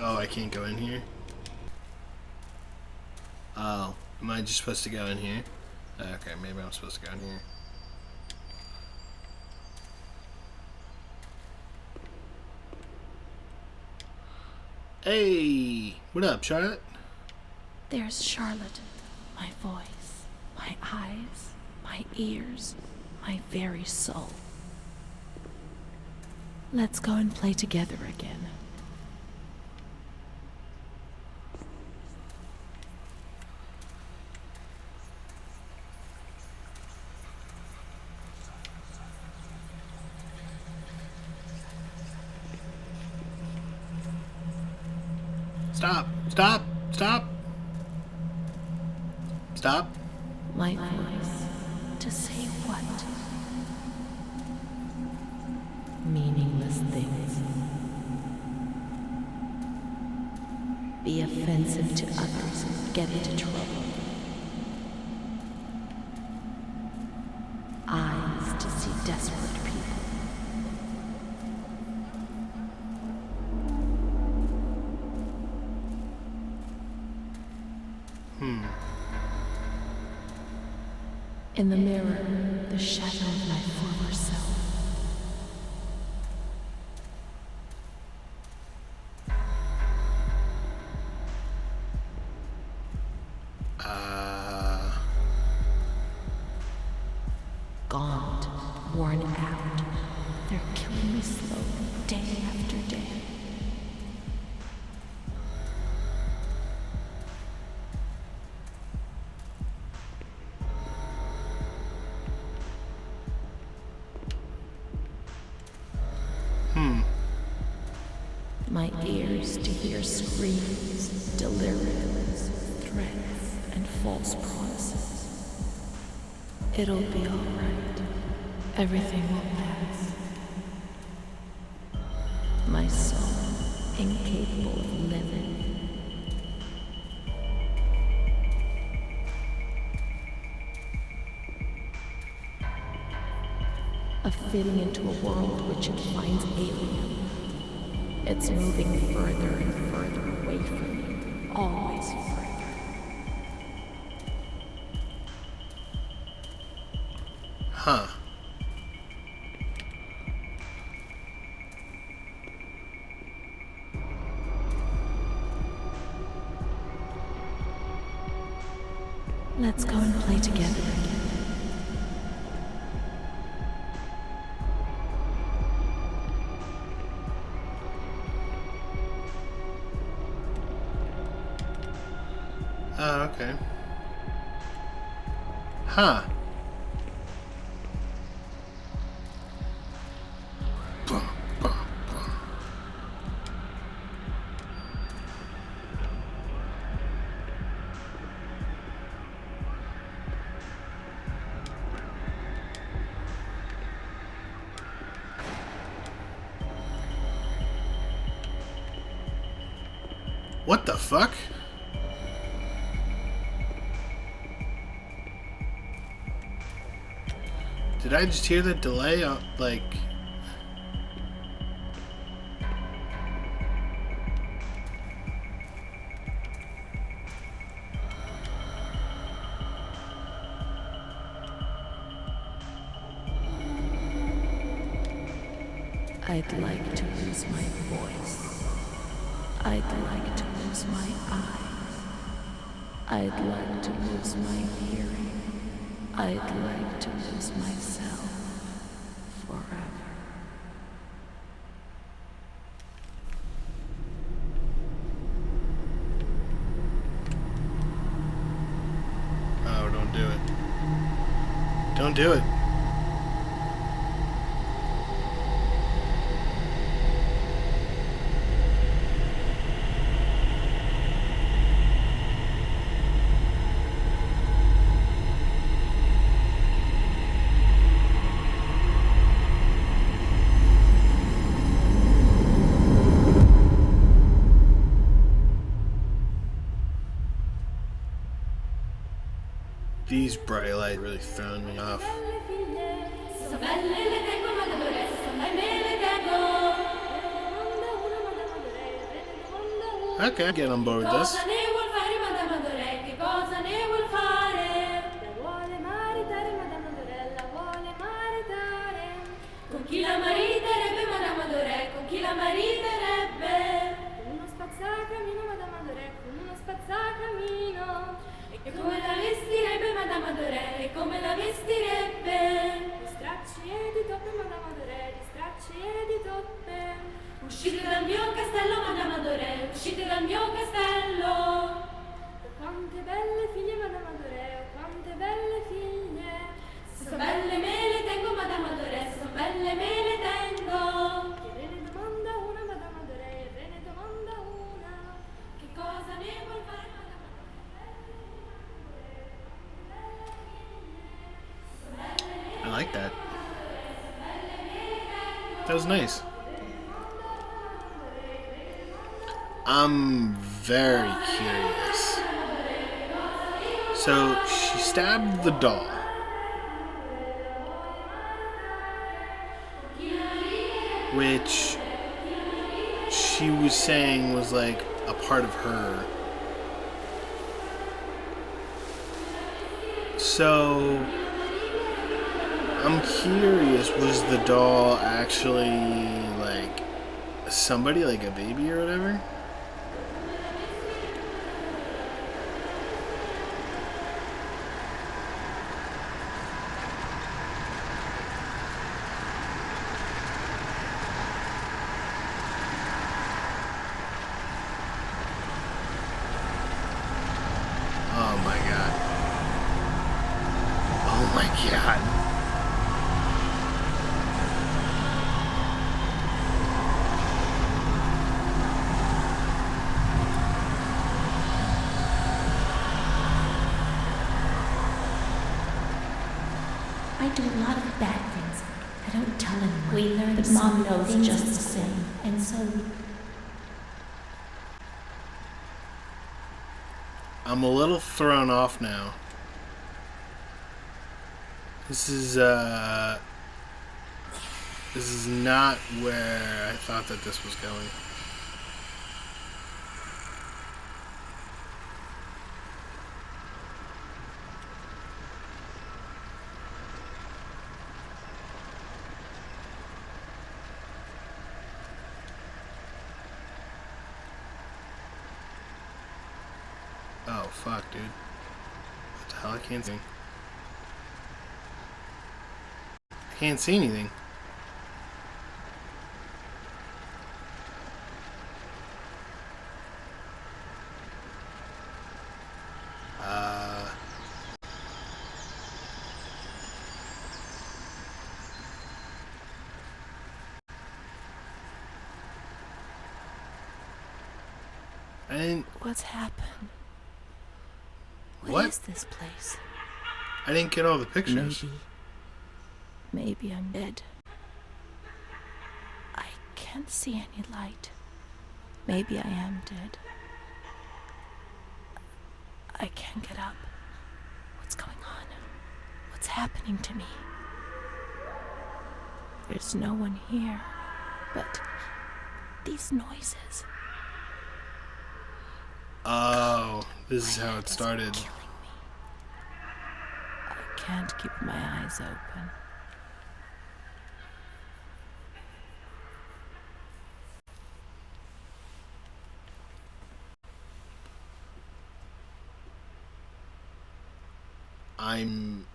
[SPEAKER 1] Oh, I can't go in here? Oh, am I just supposed to go in here? Okay, maybe I'm supposed to go in here. Hey, what up, Charlotte?
[SPEAKER 2] There's Charlotte. My voice, my eyes, my ears, my very soul. Let's go and play together again.
[SPEAKER 1] Stop! Stop! Stop! Stop!
[SPEAKER 2] My voice. To say what? Meaningless things. Be offensive to others and get into trouble. Eyes to see desperate people. In the mirror, the shadow of my former self. Gaunt, worn out. They're killing me slowly, day after day. My ears to hear screams, deliriums, threats, and false promises. It'll be all right. Everything will pass. My soul, incapable of living. Of fitting into a world which it finds alien. It's moving further and further away from me, always further.
[SPEAKER 1] Huh.
[SPEAKER 2] Let's go and play together again.
[SPEAKER 1] Oh, okay. Huh. What the fuck? Did I just hear the delay on, like...
[SPEAKER 2] I'd like to lose my voice. I'd like to lose my eyes. I'd like to lose my hearing. I'd like to lose myself forever.
[SPEAKER 1] Oh, don't do it. Don't do it. These bright lights really throwing me off. Okay, get on board with this.
[SPEAKER 4] Con chi la mariterebbe Madame Adoré, con chi la mariterebbe? Con uno spazzacamino Madame Adoré, con uno spazzacamino. E come la vestirebbe Madame Adoré, e come la vestirebbe? Di stracci e di toppe Madame Adoré, di stracci e di toppe. Uscite dal mio castello Madame Adoré, uscite dal mio castello. Oh, quante belle figlie Madame Adoré, oh, quante belle figlie. Se son belle me le tengo Madame Adoré, se son belle me le tengo. Il re ne domanda una Madame Adoré, il re ne domanda una. Che cosa ne vuol fare Madame Adoré?
[SPEAKER 1] I like that. That was nice. I'm very curious. So she stabbed the doll. Which she was saying was like a part of her. So I'm curious, was the doll actually like somebody, like a baby or whatever? Oh my god. Oh my god.
[SPEAKER 3] I do a lot of bad things. I don't tell anyone. We learned but Mom knows just the same. And so
[SPEAKER 1] I'm a little thrown off now. This is not where I thought that this was going. Oh fuck, dude. What the hell? I can't see. I can't see anything. I didn't.
[SPEAKER 2] What's happened?
[SPEAKER 1] What?
[SPEAKER 2] What is this place?
[SPEAKER 1] I didn't get all the pictures.
[SPEAKER 2] Maybe I'm dead. I can't see any light. Maybe I am dead. I can't get up. What's going on? What's happening to me? There's no one here, but these noises.
[SPEAKER 1] Oh, this is how it
[SPEAKER 2] It's
[SPEAKER 1] started.
[SPEAKER 2] killing me. I can't keep my eyes open.
[SPEAKER 1] I'm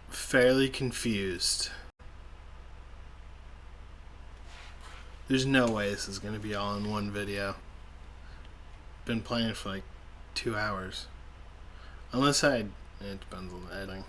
[SPEAKER 1] fairly confused. There's no way this is going to be all in one video. Been playing it for like 2 hours. Unless it depends on the editing.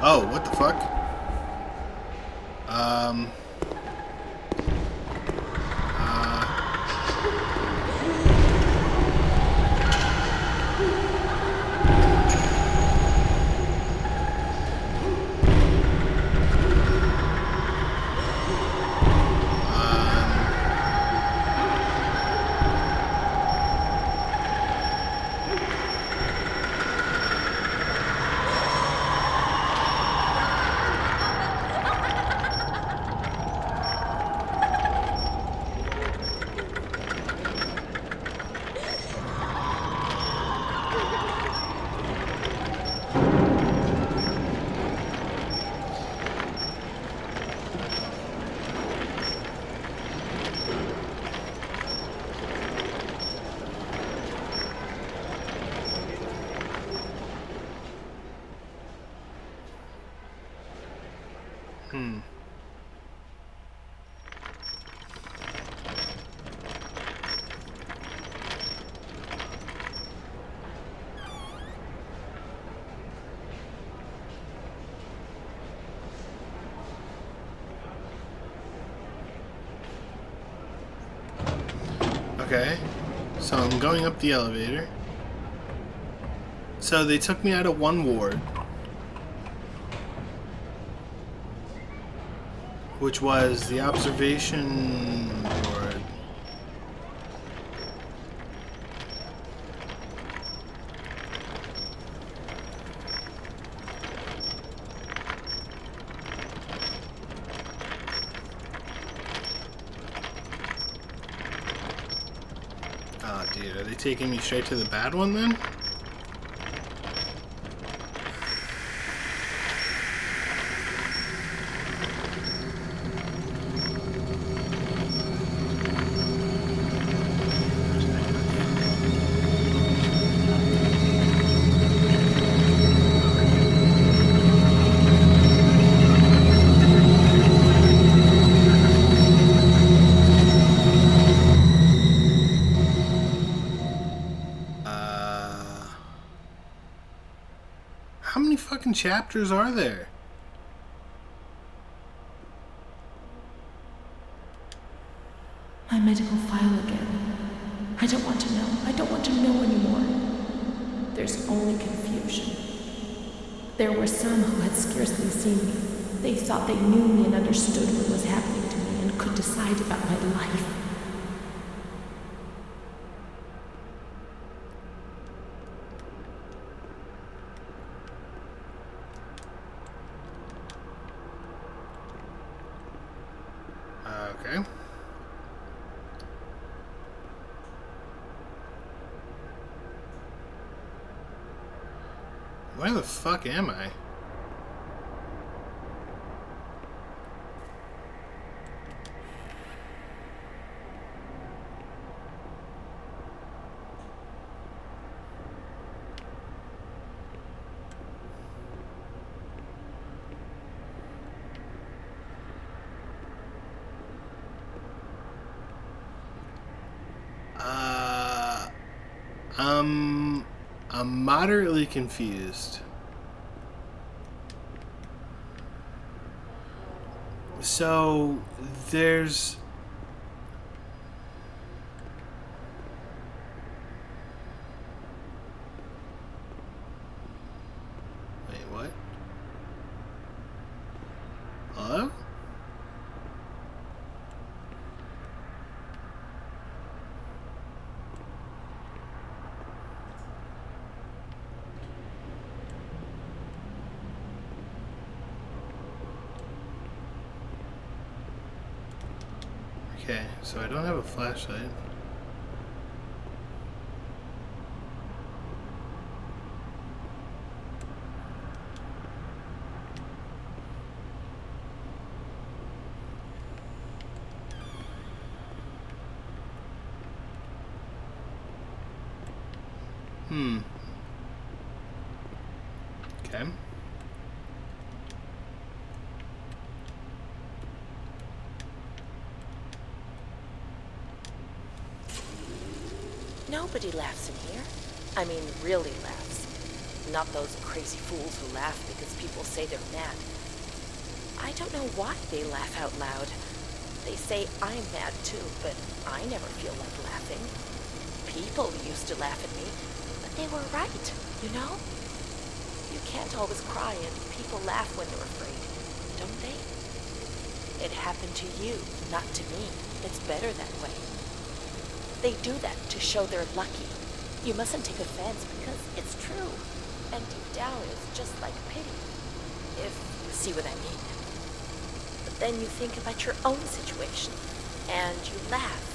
[SPEAKER 1] Oh, what the fuck? Okay, so I'm going up the elevator. So they took me out of one ward, which was the observation ward. Oh, dude, are they taking me straight to the bad one then? How many fucking chapters are there?
[SPEAKER 2] My medical file again. I don't want to know. I don't want to know anymore. There's only confusion. There were some who had scarcely seen me. They thought they knew me and understood what was happening to me and could decide about my life.
[SPEAKER 1] Where the fuck am I? I'm moderately confused. So there's wait, what? Hello? Okay, so I don't have a flashlight. Okay.
[SPEAKER 2] Nobody laughs in here. I mean, really laughs. Not those crazy fools who laugh because people say they're mad. I don't know why they laugh out loud. They say I'm mad too, but I never feel like laughing. People used to laugh at me, but they were right, you know? You can't always cry and people laugh when they're afraid, don't they? It happened to you, not to me. It's better that way. They do that to show they're lucky. You mustn't take offense because it's true. And deep down it's just like pity, if you see what I mean. But then you think about your own situation, and you laugh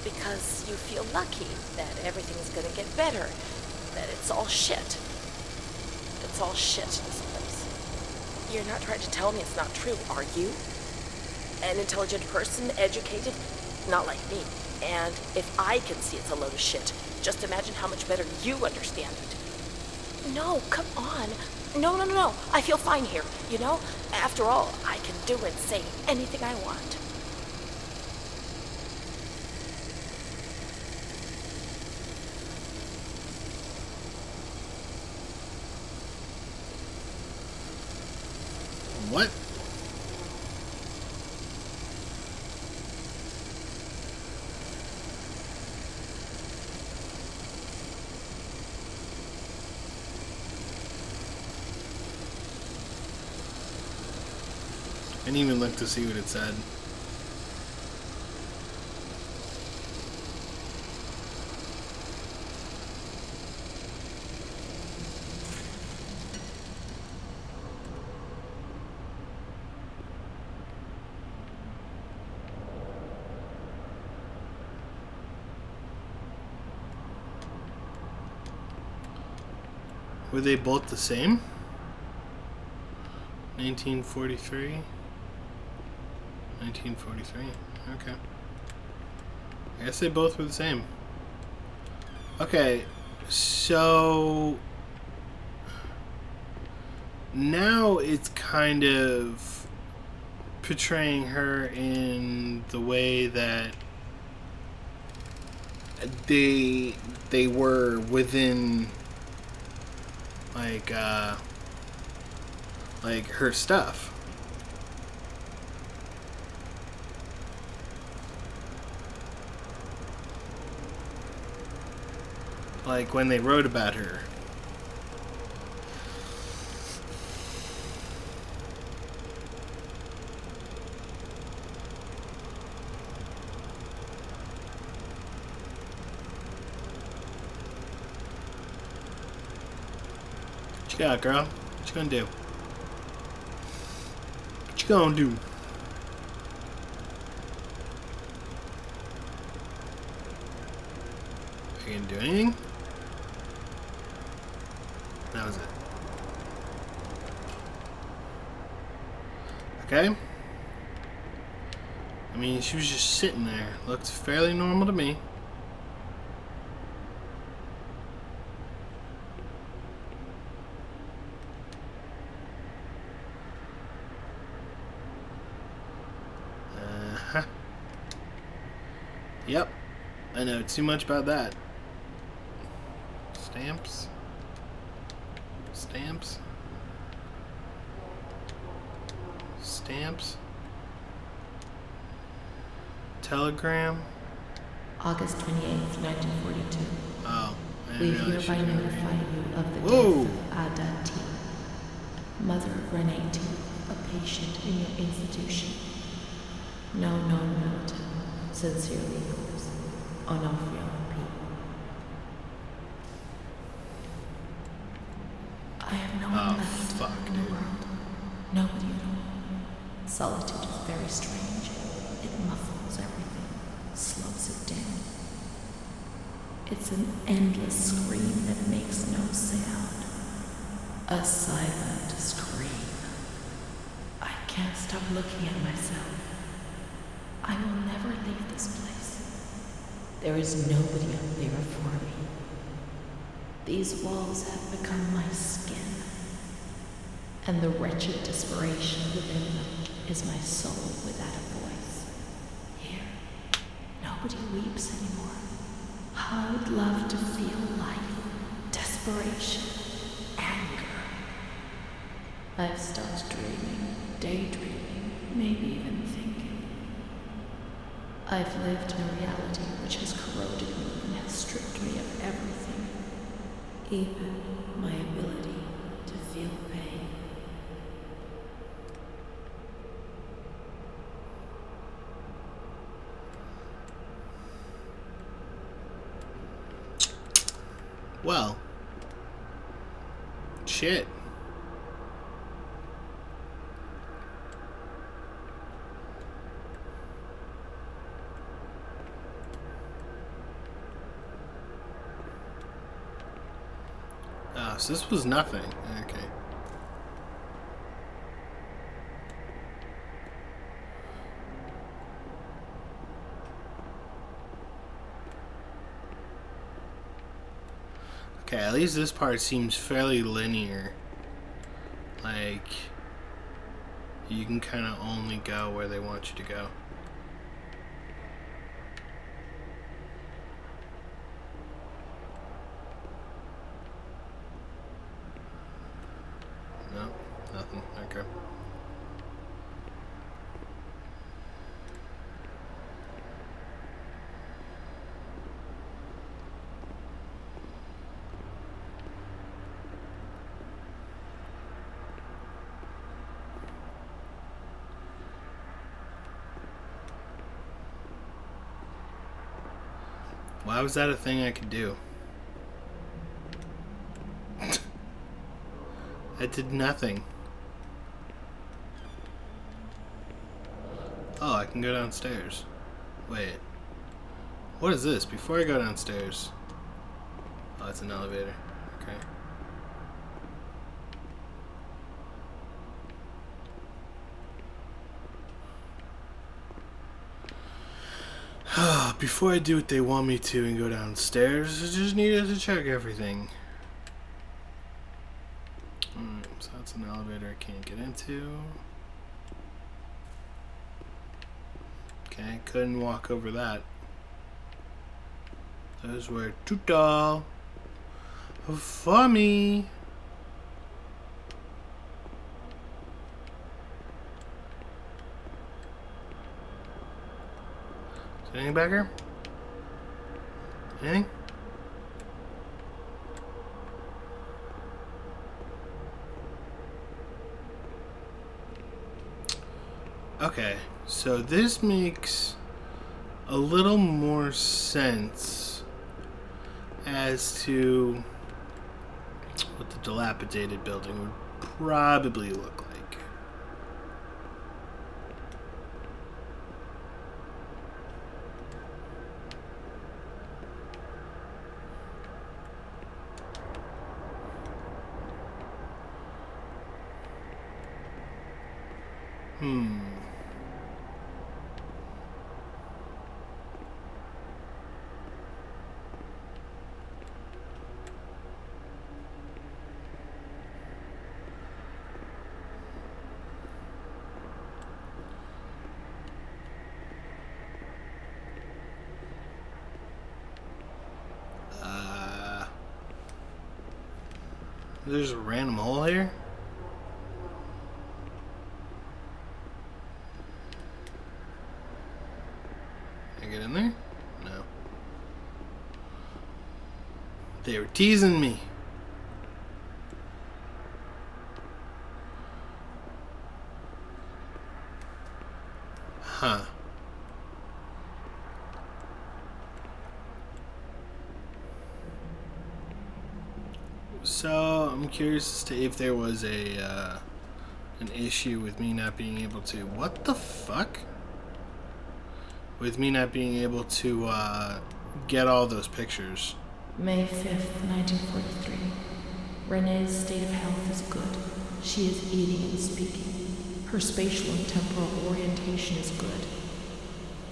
[SPEAKER 2] because you feel lucky that everything's gonna get better, that it's all shit. It's all shit, this place. You're not trying to tell me it's not true, are you? An intelligent person, educated, not like me. And if I can see it's a load of shit, just imagine how much better you understand it. No, come on. No. I feel fine here, you know? After all, I can do and say anything I want.
[SPEAKER 1] What? I didn't even look to see what it said. Were they both the same? 1943? 1943. Okay. I guess they both were the same. Okay, so now it's kind of portraying her in the way that they were within like her stuff. Like when they wrote about her. What you got, girl? What you gonna do? What you gonna do? Are you gonna do anything? That was it. Okay. I mean, she was just sitting there. Looked fairly normal to me. Uh-huh. Yep. I know too much about that. Stamps. Stamps. Stamps. Telegram.
[SPEAKER 2] August 28th, 1942.
[SPEAKER 1] Oh, I
[SPEAKER 2] We
[SPEAKER 1] didn't realize she
[SPEAKER 2] hereby
[SPEAKER 1] was
[SPEAKER 2] notify
[SPEAKER 1] married.
[SPEAKER 2] you of the
[SPEAKER 1] Whoa.
[SPEAKER 2] death of Ada T., mother of Renee T., a patient in your institution. No known relative. Sincerely yours, Onofrio P. I have no one
[SPEAKER 1] Oh,
[SPEAKER 2] left
[SPEAKER 1] fuck,
[SPEAKER 2] in the
[SPEAKER 1] dude.
[SPEAKER 2] world. Nobody at all. Solitude is very strange. It muffles everything, slows it down. It's an endless scream that makes no sound. A silent scream. I can't stop looking at myself. I will never leave this place. There is nobody up there for me. These walls have become my skin, and the wretched desperation within them is my soul without a voice. Here, nobody weeps anymore. I would love to feel life, desperation, anger. I've stopped dreaming, daydreaming, maybe even thinking. I've lived in a reality which has corroded me and has stripped me of everything, even my ability to feel pain.
[SPEAKER 1] Well. Shit. So this was nothing. Okay. Okay, at least this part seems fairly linear. Like, you can kind of only go where they want you to go. No, nothing. Okay. Why was that a thing I could do? I did nothing. Oh, I can go downstairs. Wait. What is this? Before I go downstairs. Oh, it's an elevator. Okay. Before I do what they want me to and go downstairs, I just needed to check everything. So that's an elevator I can't get into. Okay, couldn't walk over that. Those were too tall for me. Is there anything back here? Anything? Okay, so this makes a little more sense as to what the dilapidated building would probably look like. There's a random hole here? Can I get in there? No. They were teasing me. Huh. So I'm curious as to if there was an issue with me not being able to. What the fuck? With me not being able to get all those pictures.
[SPEAKER 2] May 5th, 1943. Renee's state of health is good. She is eating and speaking. Her spatial and temporal orientation is good.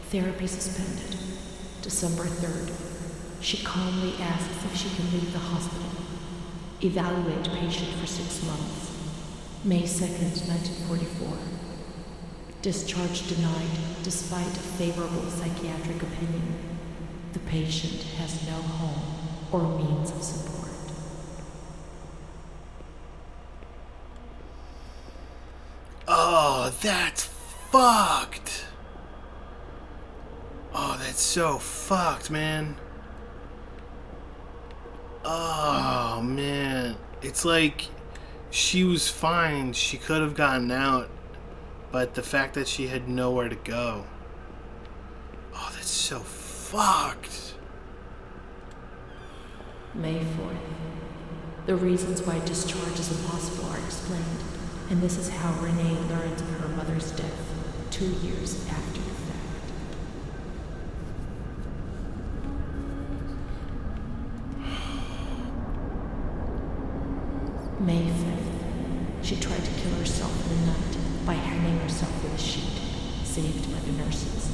[SPEAKER 2] Therapy suspended. December 3rd. She calmly asks if she can leave the hospital. Evaluate patient for 6 months. May 2nd, 1944. Discharge denied despite a favorable psychiatric opinion. The patient has no home or means of support.
[SPEAKER 1] Oh, that's fucked. Oh, that's so fucked, man. Oh, man. It's like she was fine. She could have gotten out. But the fact that she had nowhere to go. Oh, that's so fucked.
[SPEAKER 2] May 4th. The reasons why discharge is impossible are explained, and this is how Renee learns of her mother's death 2 years after the fact. May 5th. She tried to kill herself in the night by hanging herself with a sheet, saved by the nurses.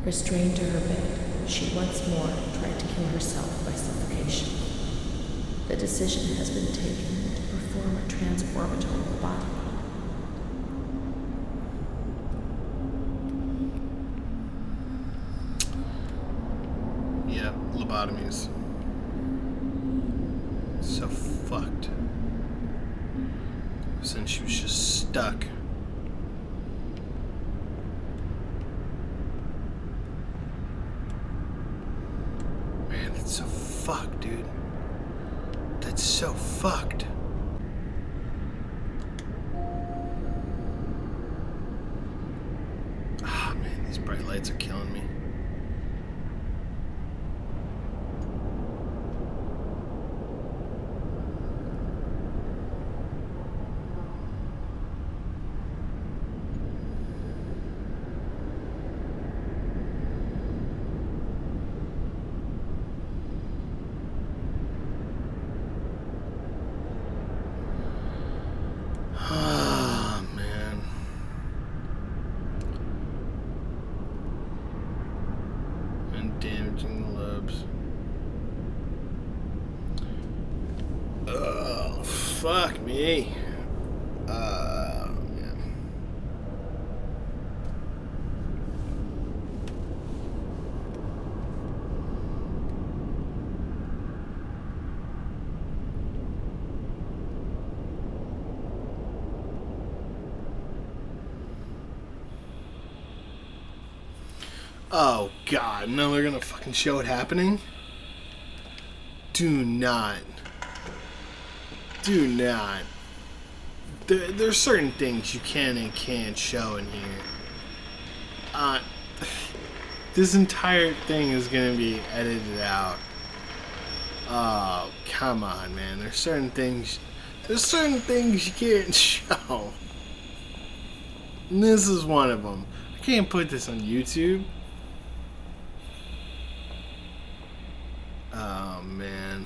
[SPEAKER 2] Restrained to her bed, she once more tried to kill herself by suffocation. The decision has been taken to perform a transorbital lobotomy.
[SPEAKER 1] Yeah, lobotomies. So fucked. Since she was just stuck. Man, that's so fucked, dude. That's so fucked. Ah, man, these bright lights are killing me. Ah, man. And damaging the lobes. Oh, fuck me. Man. Oh, God. No, they're gonna fucking show it happening? Do not. Do not. There's certain things you can and can't show in here. This entire thing is gonna be edited out. Oh, come on, man. There's certain things you can't show. And this is one of them. I can't put this on YouTube. Oh, man.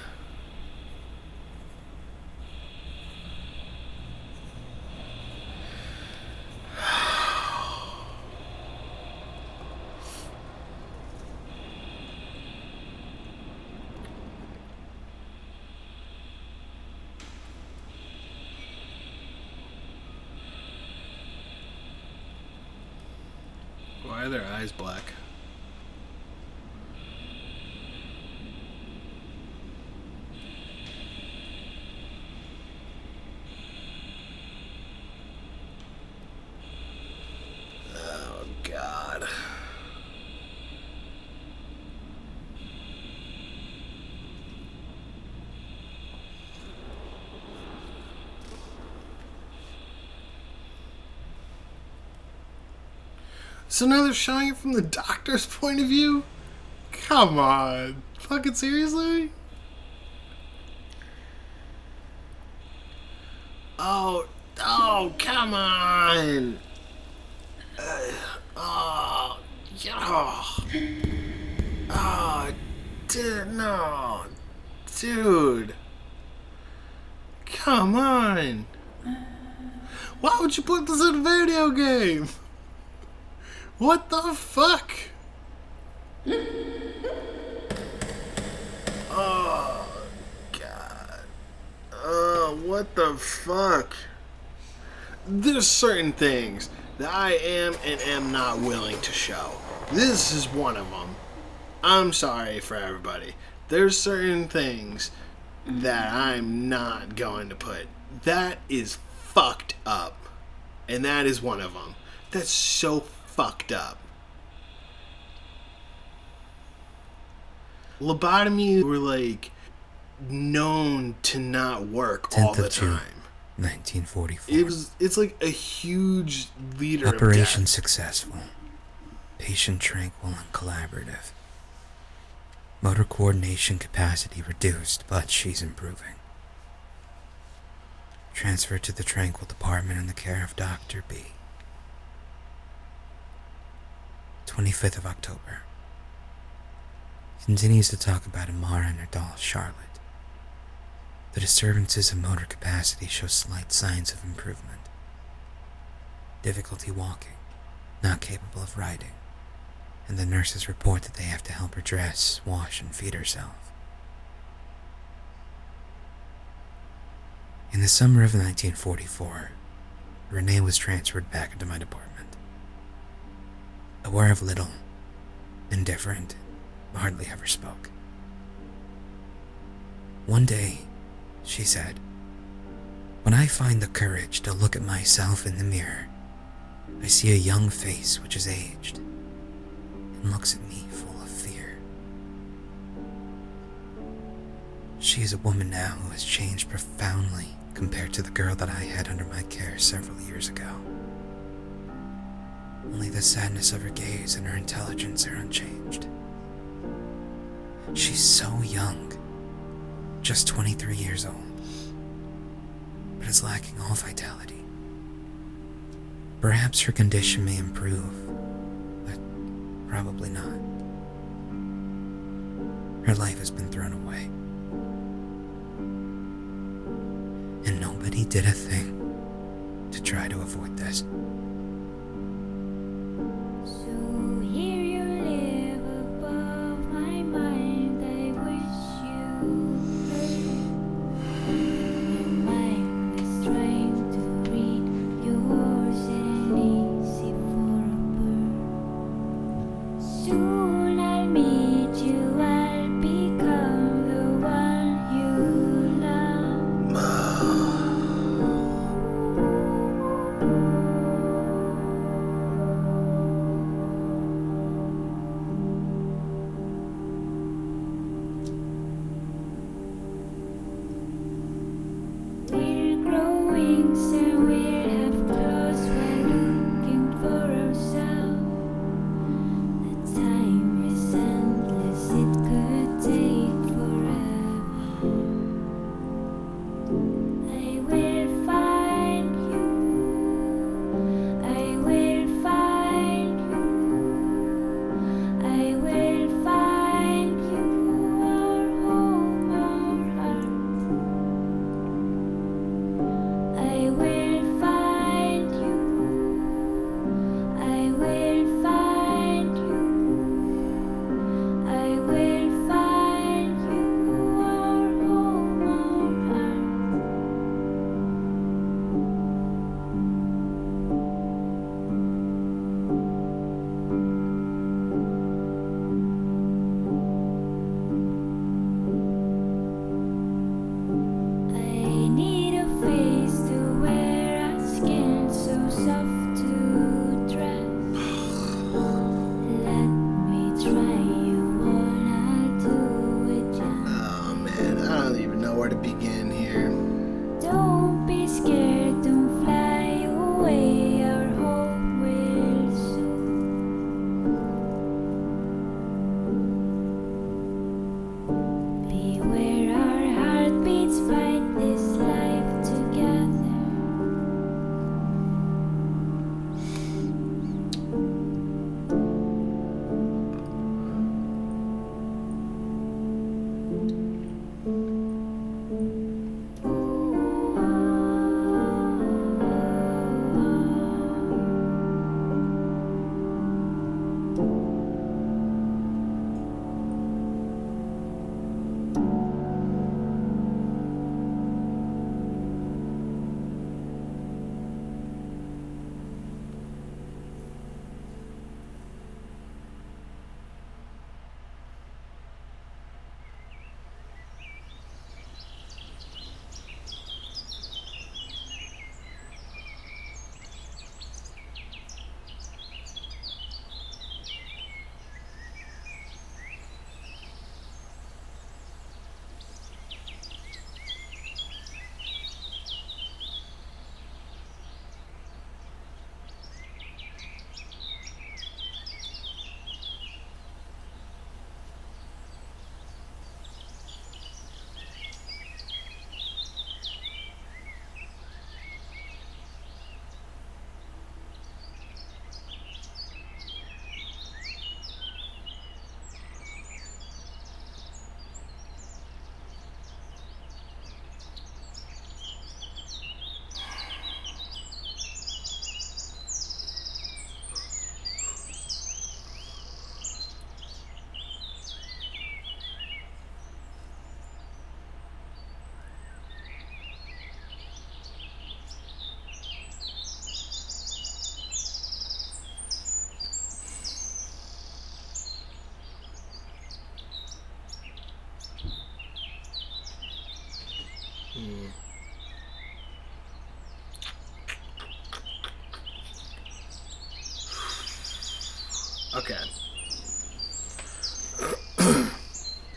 [SPEAKER 1] Why are their eyes black? Oh, God. So now they're showing it from the doctor's point of view? Come on. Fucking seriously? Oh, come on. Oh, dude, no. Dude. Come on. Why would you put this in a video game? What the fuck? Oh, God. What the fuck? There's certain things that I am and am not willing to show. This is one of them. I'm sorry for everybody. There's certain things that I'm not going to put. That is fucked up. And that is one of them. That's so fucked up. Lobotomies were like known to not work all the time.
[SPEAKER 5] 1944.
[SPEAKER 1] It's like a huge leader
[SPEAKER 5] Operation
[SPEAKER 1] of death.
[SPEAKER 5] successful. Patient tranquil and collaborative. Motor coordination capacity reduced, but she's improving. Transferred to the Tranquil department in the care of Dr. B. 25th of October. Continues to talk about Amara and her doll, Charlotte. The disturbances of motor capacity show slight signs of improvement. Difficulty walking, not capable of riding, and the nurses report that they have to help her dress, wash, and feed herself. In the summer of 1944, Renee was transferred back into my department. Aware of little, indifferent, hardly ever spoke. One day, she said, "When I find the courage to look at myself in the mirror, I see a young face which is aged and looks at me full of fear." She is a woman now who has changed profoundly compared to the girl that I had under my care several years ago. Only the sadness of her gaze and her intelligence are unchanged. She's so young, just 23 years old, but is lacking all vitality. Perhaps her condition may improve, but probably not. Her life has been thrown away, and nobody did a thing to try to avoid this.
[SPEAKER 3] So here you live above my mind. I wish you my mind is trying to read your words. It ain't easy for a bird. Soon I'll meet you. I'll become the one you love. We're growing, so we'll have clothes. We're looking for ourselves. The time
[SPEAKER 1] Okay.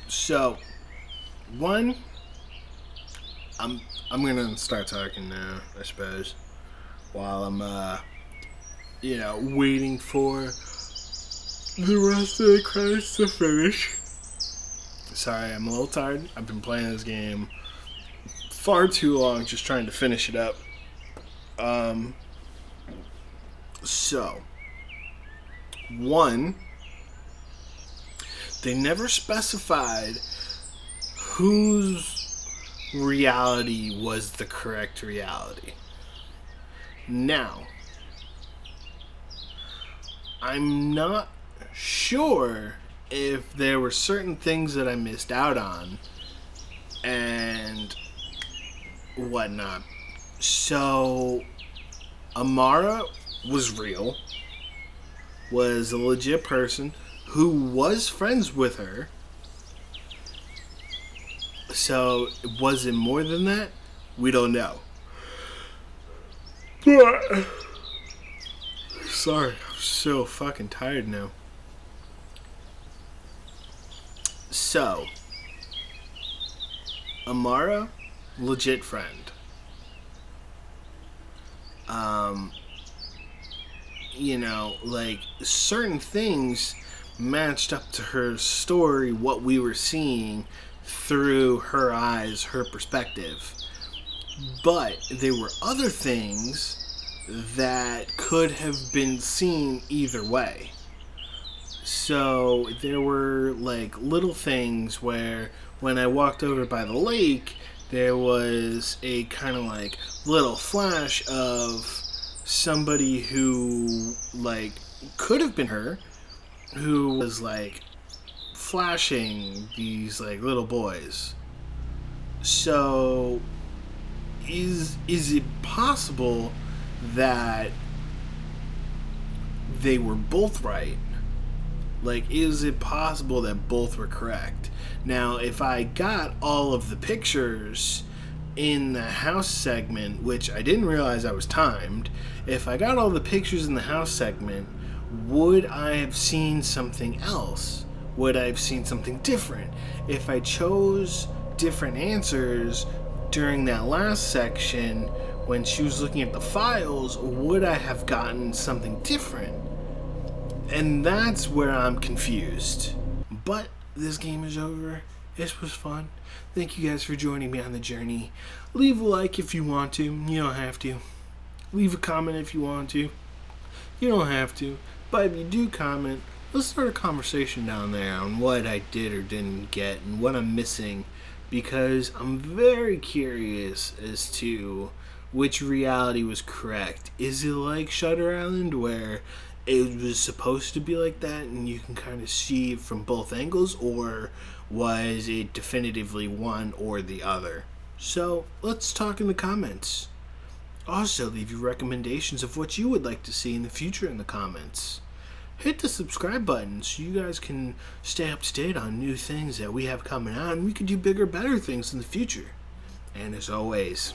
[SPEAKER 1] So, one, I'm gonna start talking now, I suppose, while I'm waiting for the rest of the credits to finish. Sorry, I'm a little tired. I've been playing this game far too long, just trying to finish it up. So, one, they never specified whose reality was the correct reality. Now, I'm not sure if there were certain things that I missed out on and whatnot. So, Amara was real, was a legit person who was friends with her. So, was it more than that? We don't know. But, sorry, I'm so fucking tired now. So, Amara, legit friend. Certain things matched up to her story, what we were seeing through her eyes, her perspective. But there were other things that could have been seen either way. So there were little things where when I walked over by the lake, there was a kind of little flash of somebody who could have been her, who was flashing these little boys. So is it possible that they were both right? Is it possible that both were correct? Now, if I got all of the pictures in the house segment, which I didn't realize I was timed, if I got all the pictures in the house segment, would I have seen something else? Would I have seen something different? If I chose different answers during that last section when she was looking at the files, would I have gotten something different? And that's where I'm confused. But this game is over. This was fun. Thank you guys for joining me on the journey. Leave a like if you want to. You don't have to. Leave a comment if you want to. You don't have to. But if you do comment, let's start a conversation down there on what I did or didn't get and what I'm missing. Because I'm very curious as to which reality was correct. Is it like Shutter Island where it was supposed to be like that and you can kind of see it from both angles, or was it definitively one or the other? So let's talk in the comments. Also, leave your recommendations of what you would like to see in the future in the comments. Hit the subscribe button so you guys can stay up to date on new things that we have coming out, and we can do bigger, better things in the future. And as always,